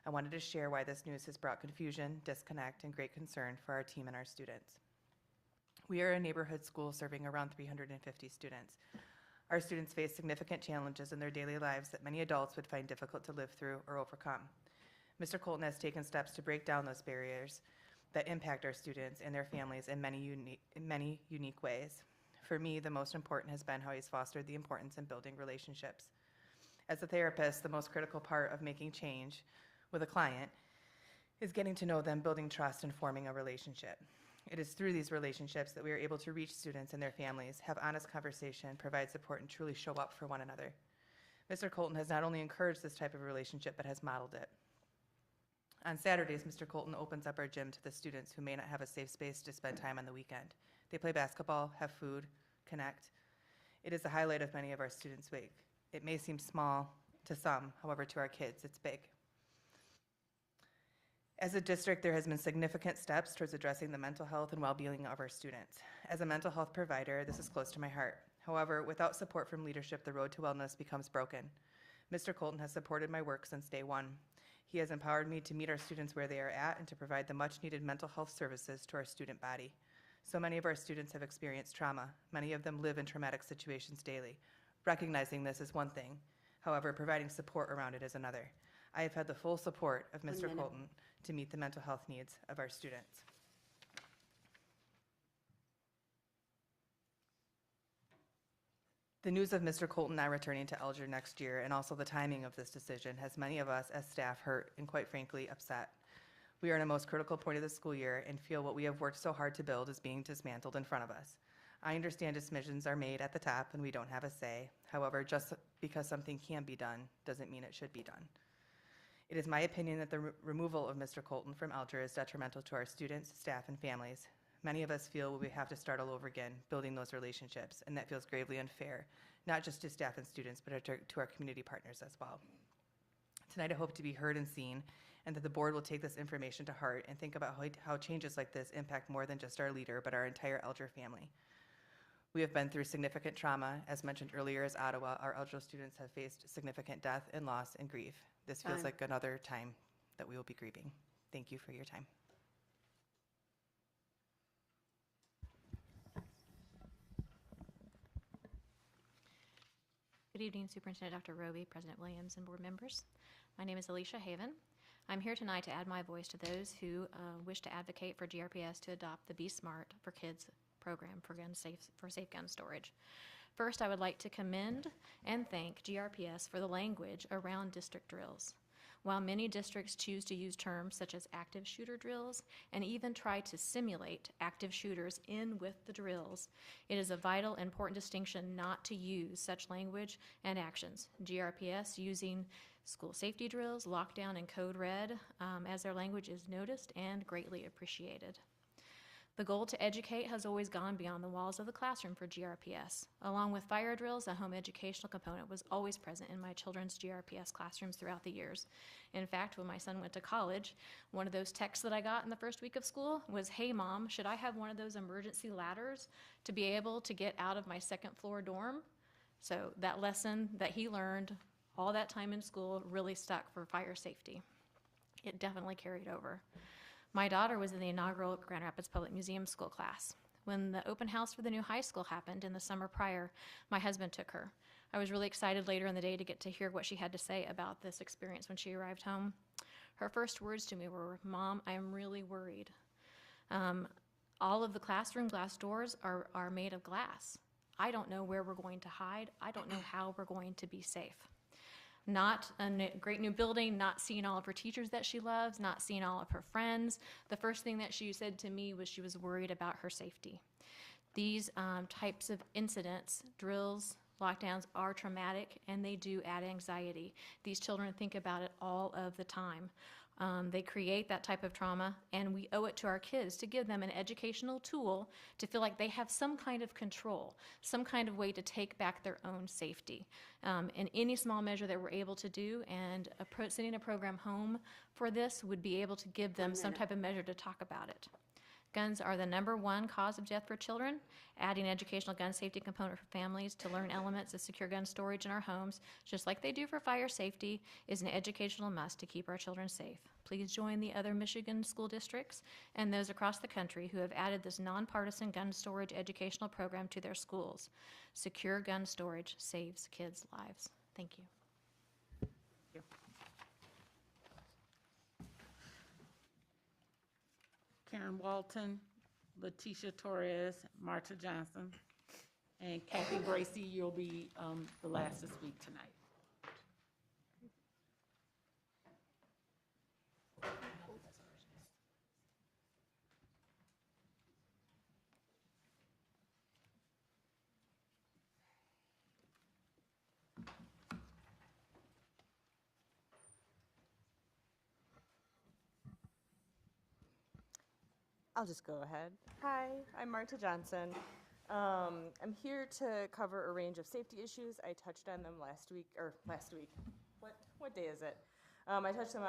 I wanted to share why this news has brought confusion, disconnect, and great concern for our team and our students. We are a neighborhood school serving around 350 students. Our students face significant challenges in their daily lives that many adults would find difficult to live through or overcome. Mr. Colton has taken steps to break down those barriers that impact our students and their families in many unique ways. For me, the most important has been how he's fostered the importance in building relationships. As a therapist, the most critical part of making change with a client is getting to know them, building trust, and forming a relationship. It is through these relationships that we are able to reach students and their families, have honest conversation, provide support, and truly show up for one another. Mr. Colton has not only encouraged this type of relationship, but has modeled it. On Saturdays, Mr. Colton opens up our gym to the students who may not have a safe space to spend time on the weekend. They play basketball, have food, connect. It is the highlight of many of our students' week. It may seem small to some, however, to our kids, it's big. As a district, there has been significant steps towards addressing the mental health and well-being of our students. As a mental health provider, this is close to my heart. However, without support from leadership, the road to wellness becomes broken. Mr. Colton has supported my work since day one. He has empowered me to meet our students where they are at and to provide the much-needed mental health services to our student body. So many of our students have experienced trauma. Many of them live in traumatic situations daily. Recognizing this is one thing. However, providing support around it is another. I have had the full support of Mr. Colton to meet the mental health needs of our students. The news of Mr. Colton not returning to Alger next year and also the timing of this decision has many of us as staff hurt and quite frankly upset. We are in a most critical point of the school year and feel what we have worked so hard to build is being dismantled in front of us. I understand decisions are made at the top and we don't have a say. However, just because something can be done doesn't mean it should be done. It is my opinion that the removal of Mr. Colton from Alger is detrimental to our students, staff, and families. Many of us feel we have to start all over again, building those relationships, and that feels gravely unfair, not just to staff and students, but to our community partners as well. Tonight, I hope to be heard and seen, and that the board will take this information to heart and think about how changes like this impact more than just our leader, but our entire Alger family. We have been through significant trauma. As mentioned earlier, as Ottawa, our Alger students have faced significant death and loss and grief. This feels like another time that we will be grieving. Thank you for your time. Good evening, Superintendent Dr. Roby, President Williams, and board members. My name is Alicia Haven. I'm here tonight to add my voice to those who wish to advocate for GRPS to adopt the Be Smart for Kids program for safe gun storage. First, I would like to commend and thank GRPS for the language around district drills. While many districts choose to use terms such as active shooter drills and even try to simulate active shooters in with the drills, it is a vital and important distinction not to use such language and actions. GRPS using school safety drills, lockdown, and code red as their language is noticed and greatly appreciated. The goal to educate has always gone beyond the walls of the classroom for GRPS. Along with fire drills, a home educational component was always present in my children's GRPS classrooms throughout the years. In fact, when my son went to college, one of those texts that I got in the first week of school was, "Hey mom, should I have one of those emergency ladders to be able to get out of my second floor dorm?" So that lesson that he learned all that time in school really stuck for fire safety. It definitely carried over. My daughter was in the inaugural Grand Rapids Public Museum School class. When the open house for the new high school happened in the summer prior, my husband took her. I was really excited later in the day to get to hear what she had to say about this experience when she arrived home. Her first words to me were, "Mom, I'm really worried. All of the classroom glass doors are made of glass. I don't know where we're going to hide. I don't know how we're going to be safe." Not a great new building, not seeing all of her teachers that she loves, not seeing all of her friends. The first thing that she said to me was she was worried about her safety. These types of incidents, drills, lockdowns are traumatic and they do add anxiety. These children think about it all of the time. They create that type of trauma, and we owe it to our kids to give them an educational tool to feel like they have some kind of control, some kind of way to take back their own safety. In any small measure that we're able to do, and sending a program home for this would be able to give them some type of measure to talk about it. Guns are the #1 cause of death for children. Adding educational gun safety component for families to learn elements of secure gun storage in our homes, just like they do for fire safety, is an educational must to keep our children safe. Please join the other Michigan school districts and those across the country who have added this nonpartisan gun storage educational program to their schools. Secure gun storage saves kids' lives. Thank you. Karen Walton, Letitia Torres, Marta Johnson, and Kathy Bracy, you'll be the last to speak tonight. I'll just go ahead. Hi, I'm Marta Johnson. I'm here to cover a range of safety issues. I touched on them last week. What day is it? I touched them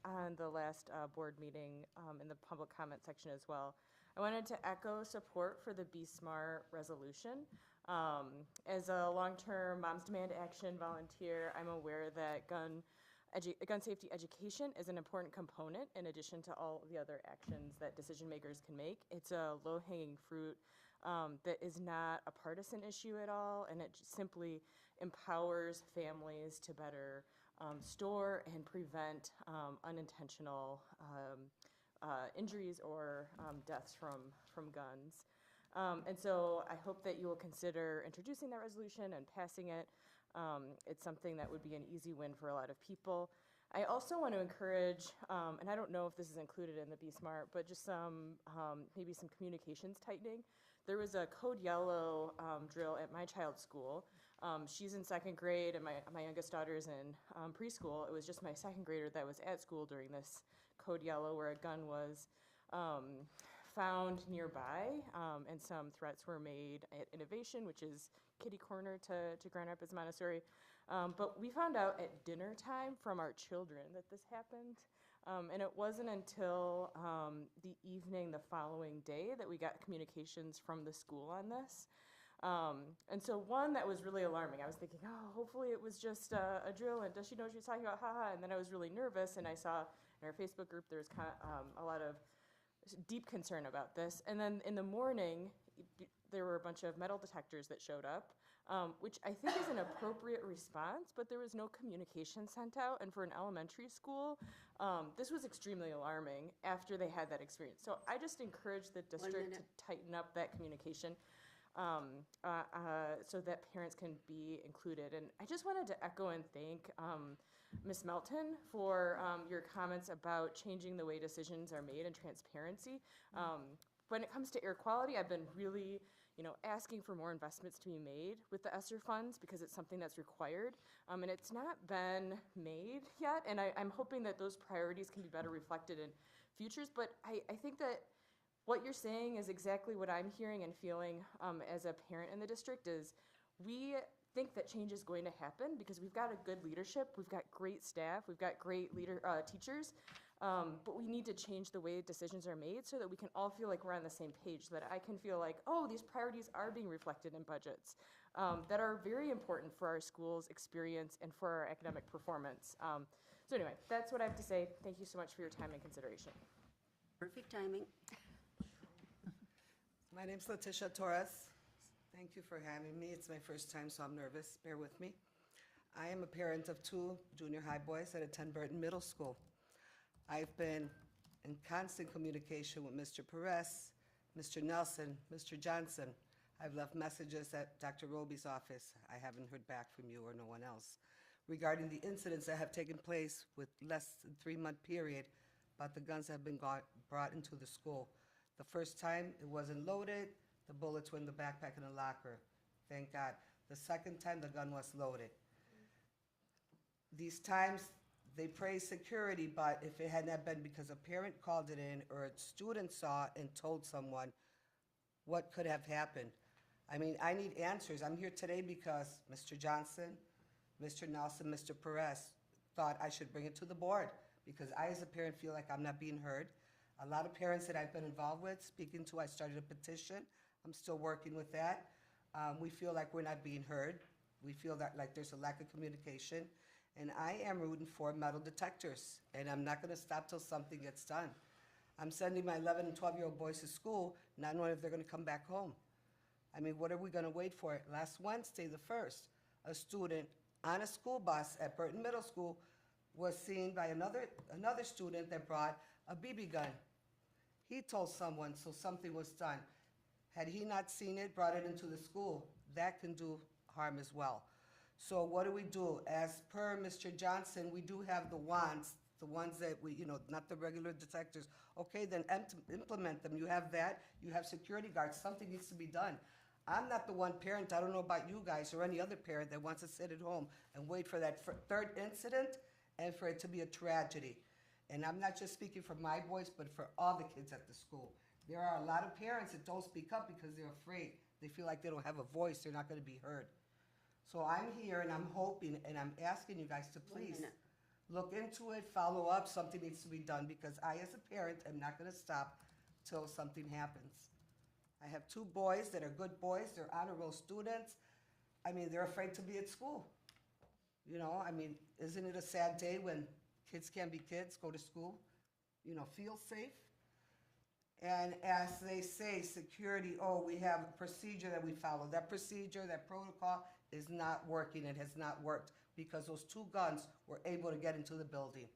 on the last board meeting in the public comment section as well. I wanted to echo support for the Be Smart resolution. As a long-term Moms Demand Action volunteer, I'm aware that gun safety education is an important component in addition to all the other actions that decision makers can make. It's a low-hanging fruit that is not a partisan issue at all, and it just simply empowers families to better store and prevent unintentional injuries or deaths from guns. And so I hope that you will consider introducing that resolution and passing it. It's something that would be an easy win for a lot of people. I also want to encourage, and I don't know if this is included in the Be Smart, but just maybe some communications tightening. There was a Code Yellow drill at my child's school. She's in 2nd grade, and my youngest daughter is in preschool. It was just my 2nd grader that was at school during this Code Yellow, where a gun was found nearby, and some threats were made at Innovation, which is kitty corner to Grand Rapids Montessori. But we found out at dinner time from our children that this happened. And it wasn't until the evening the following day that we got communications from the school on this. And so one that was really alarming, I was thinking, oh, hopefully it was just a drill, and does she know what she was talking about, haha. And then I was really nervous, and I saw in our Facebook group there was a lot of deep concern about this. And then in the morning, there were a bunch of metal detectors that showed up, which I think is an appropriate response, but there was no communication sent out. And for an elementary school, this was extremely alarming after they had that experience. So I just encourage the district to tighten up that communication so that parents can be included. And I just wanted to echo and thank Ms. Melton for your comments about changing the way decisions are made and transparency. When it comes to air quality, I've been really asking for more investments to be made with the ESSER funds because it's something that's required. And it's not been made yet, and I'm hoping that those priorities can be better reflected in futures. But I think that what you're saying is exactly what I'm hearing and feeling as a parent in the district is we think that change is going to happen because we've got a good leadership, we've got great staff, we've got great teachers, but we need to change the way decisions are made so that we can all feel like we're on the same page, so that I can feel like, oh, these priorities are being reflected in budgets that are very important for our school's experience and for our academic performance. So anyway, that's what I have to say. Thank you so much for your time and consideration. Perfect timing. My name's Letitia Torres. Thank you for having me. It's my first time, so I'm nervous. Bear with me. I am a parent of 2 junior high boys that attend Burton Middle School. I've been in constant communication with Mr. Perez, Mr. Nelson, Mr. Johnson. I've left messages at Dr. Roby's office. I haven't heard back from you or no one else regarding the incidents that have taken place with less than 3-month period about the guns that have been brought into the school. The first time, it wasn't loaded. The bullets were in the backpack in the locker. Thank God. The second time, the gun was loaded. These times, they praise security, but if it had not been because a parent called it in or a student saw it and told someone, what could have happened? I mean, I need answers. I'm here today because Mr. Johnson, Mr. Nelson, Mr. Perez thought I should bring it to the board because I, as a parent, feel like I'm not being heard. A lot of parents that I've been involved with, speaking to, I started a petition. I'm still working with that. We feel like we're not being heard. We feel that like there's a lack of communication. And I am rooting for metal detectors. And I'm not going to stop till something gets done. I'm sending my 11 and 12-year-old boys to school, not knowing if they're going to come back home. I mean, what are we going to wait for? Last Wednesday, the 1st, a student on a school bus at Burton Middle School was seen by another student that brought a BB gun. He told someone, so something was done. Had he not seen it, brought it into the school, that can do harm as well. So what do? As per Mr. Johnson, we do have the ones that we, not the regular detectors. Okay, then implement them. You have that, you have security guards, something needs to be done. I'm not the one parent, I don't know about you guys or any other parent that wants to sit at home and wait for that third incident and for it to be a tragedy. And I'm not just speaking for my boys, but for all the kids at the school. There are a lot of parents that don't speak up because they're afraid. They feel like they don't have a voice, they're not gonna be heard. So I'm here and I'm hoping and I'm asking you guys to please look into it, follow up, something needs to be done because I, as a parent, am not gonna stop till something happens. I have 2 boys that are good boys, they're honor roll students. I mean, they're afraid to be at school. You know, I mean, isn't it a sad day when kids can't be kids, go to school, you know, feel safe? And as they say, security, oh, we have a procedure that we follow. That procedure, that protocol is not working. It has not worked because those 2 guns were able to get into the building.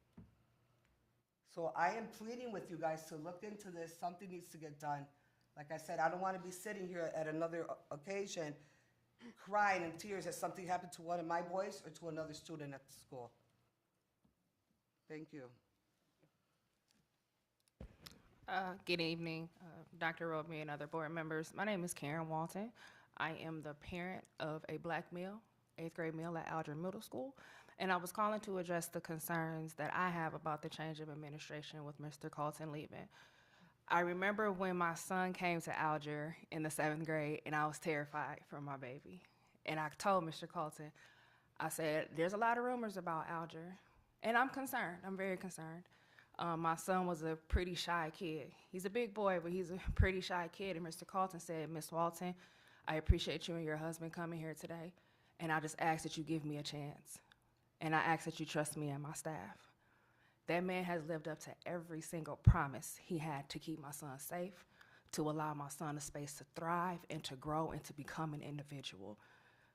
So I am pleading with you guys to look into this. Something needs to get done. Like I said, I don't want to be sitting here at another occasion crying in tears that something happened to one of my boys or to another student at the school. Thank you. Good evening, Dr. Roby and other board members. My name is Karen Walton. I am the parent of a black male, 8th grade male at Alger Middle School, and I was calling to address the concerns that I have about the change of administration with Mr. Colton leaving. I remember when my son came to Alger in the 7th grade, and I was terrified for my baby. And I told Mr. Colton, I said, there's a lot of rumors about Alger, and I'm concerned. I'm very concerned. My son was a pretty shy kid. He's a big boy, but he's a pretty shy kid. And Mr. Colton said, Miss Walton, I appreciate you and your husband coming here today, and I just ask that you give me a chance. And I ask that you trust me and my staff. That man has lived up to every single promise he had to keep my son safe, to allow my son a space to thrive and to grow and to become an individual.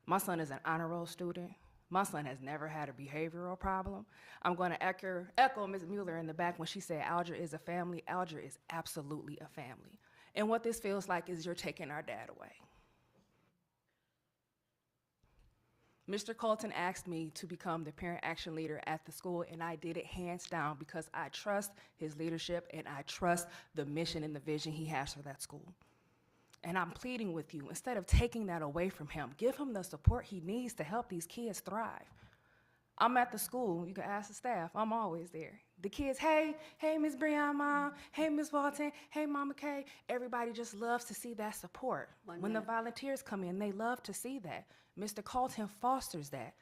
My son is an honor roll student. My son has never had a behavioral problem. I'm going to echo Ms. Mueller in the back when she said Alger is a family. Alger is absolutely a family. And what this feels like is you're taking our dad away. Mr. Colton asked me to become the parent action leader at the school, and I did it hands down because I trust his leadership and I trust the mission and the vision he has for that school. And I'm pleading with you, instead of taking that away from him, give him the support he needs to help these kids thrive. I'm at the school, you can ask the staff, I'm always there. The kids, hey Miss Brianna, Mom, hey Miss Walton, hey Mama Kay, everybody just loves to see that support. When the volunteers come in, they love to see that. Mr. Colton fosters that,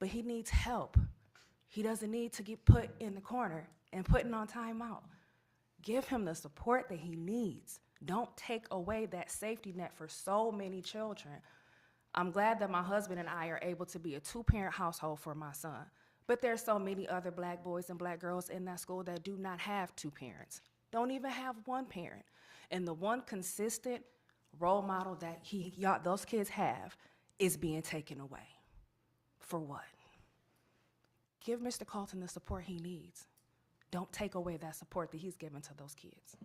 but he needs help. He doesn't need to get put in the corner and put on timeout. Give him the support that he needs. Don't take away that safety net for so many children. I'm glad that my husband and I are able to be a 2-parent household for my son, but there's so many other black boys and black girls in that school that do not have 2 parents, don't even have 1 parent. And the one consistent role model that those kids have is being taken away. For what? Give Mr. Colton the support he needs. Don't take away that support that he's given to those kids.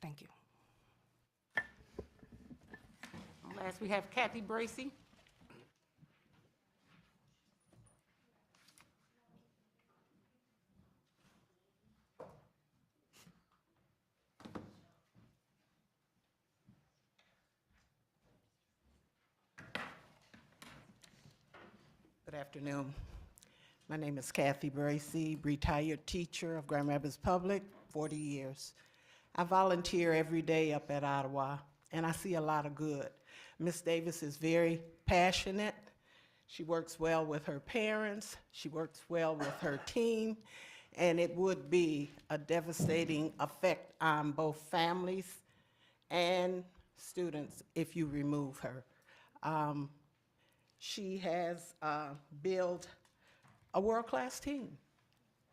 Thank you. Last, we have Kathy Bracy. Good afternoon. My name is Kathy Bracy, retired teacher of Grand Rapids Public, 40 years. I volunteer every day up at Ottawa, and I see a lot of good. Ms. Davis is very passionate. She works well with her parents. She works well with her team, and it would be a devastating effect on both families and students if you remove her. She has built a world-class team.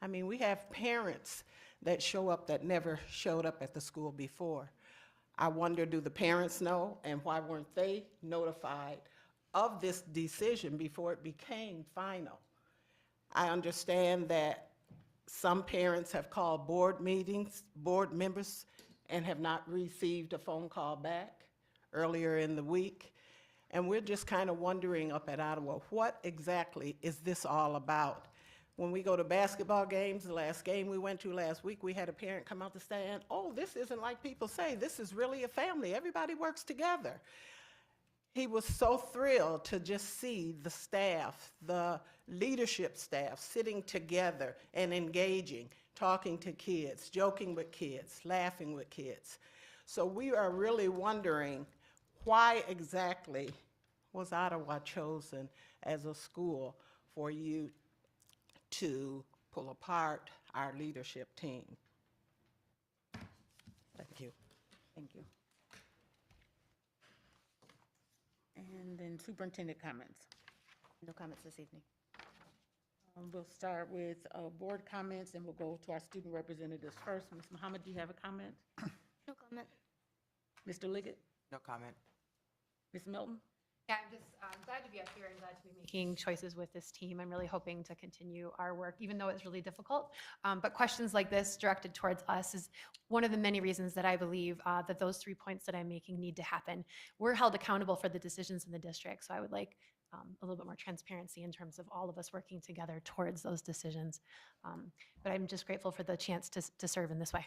I mean, we have parents that show up that never showed up at the school before. I wonder, do the parents know, and why weren't they notified of this decision before it became final? I understand that some parents have called board members, and have not received a phone call back earlier in the week. And we're just kind of wondering up at Ottawa, what exactly is this all about? When we go to basketball games, the last game we went to last week, we had a parent come out the stand, oh, this isn't like people say, this is really a family, everybody works together. He was so thrilled to just see the staff, the leadership staff, sitting together and engaging, talking to kids, joking with kids, laughing with kids. So we are really wondering, why exactly was Ottawa chosen as a school for you to pull apart our leadership team? Thank you. Thank you. And then superintendent comments. No comments this evening. We'll start with board comments, and we'll go to our student representatives first. Ms. Muhammad, do you have a comment? No comment. Mr. Liggett? No comment. Ms. Milton? Yeah, I'm just glad to be up here and glad to be making choices with this team. I'm really hoping to continue our work, even though it's really difficult. But questions like this directed towards us is one of the many reasons that I believe that those 3 points that I'm making need to happen. We're held accountable for the decisions in the district, so I would like a little bit more transparency in terms of all of us working together towards those decisions. But I'm just grateful for the chance to serve in this way.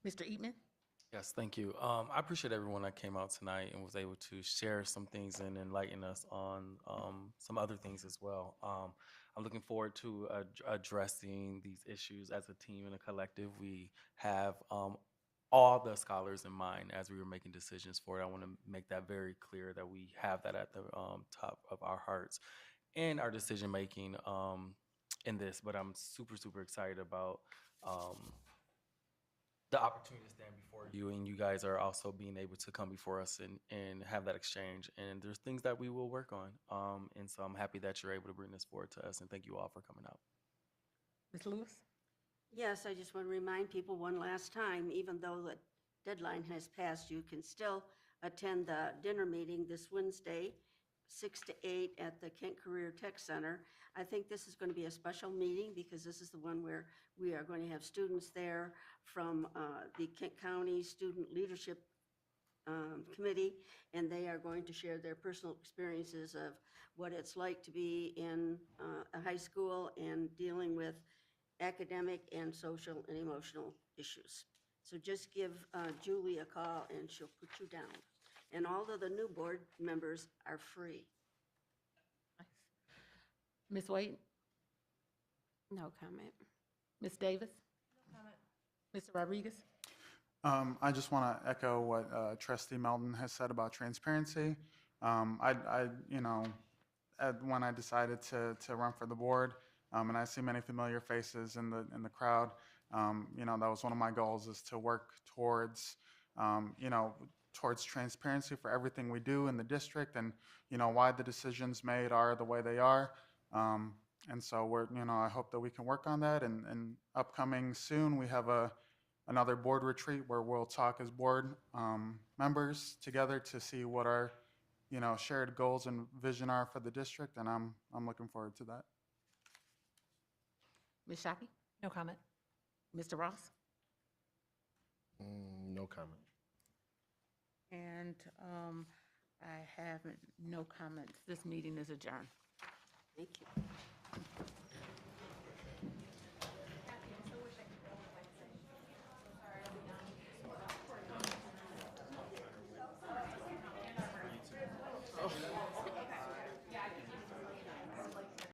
Mr. Eatman? Yes, thank you. I appreciate everyone that came out tonight and was able to share some things and enlighten us on some other things as well. I'm looking forward to addressing these issues as a team and a collective. We have all the scholars in mind as we were making decisions for it. I want to make that very clear that we have that at the top of our hearts and our decision making in this. But I'm super, super excited about the opportunity to stand before you, and you guys are also being able to come before us and have that exchange. And there's things that we will work on. And so I'm happy that you're able to bring this forward to us, and thank you all for coming out. Ms. Lewis? Yes, I just want to remind people one last time, even though the deadline has passed, you can still attend the dinner meeting this Wednesday, 6 to 8 at the Kent Career Tech Center. I think this is going to be a special meeting because this is the one where we are going to have students there from the Kent County Student Leadership Committee, and they are going to share their personal experiences of what it's like to be in a high school and dealing with academic and social and emotional issues. So just give Julie a call and she'll put you down. And all of the new board members are free. Ms. Wade? No comment. Ms. Davis? No comment. Mr. Rodriguez? I just want to echo what Trustee Melton has said about transparency. When I decided to run for the board, and I see many familiar faces in the crowd, that was one of my goals, is to work towards, towards transparency for everything we do in the district, and why the decisions made are the way they are. And so I hope that we can work on that. And upcoming soon, we have another board retreat where we'll talk as board members together to see what our, shared goals and vision are for the district. And I'm looking forward to that. Ms. Shockey? No comment. Mr. Ross? No comment. And I have no comments. This meeting is adjourned. Thank you.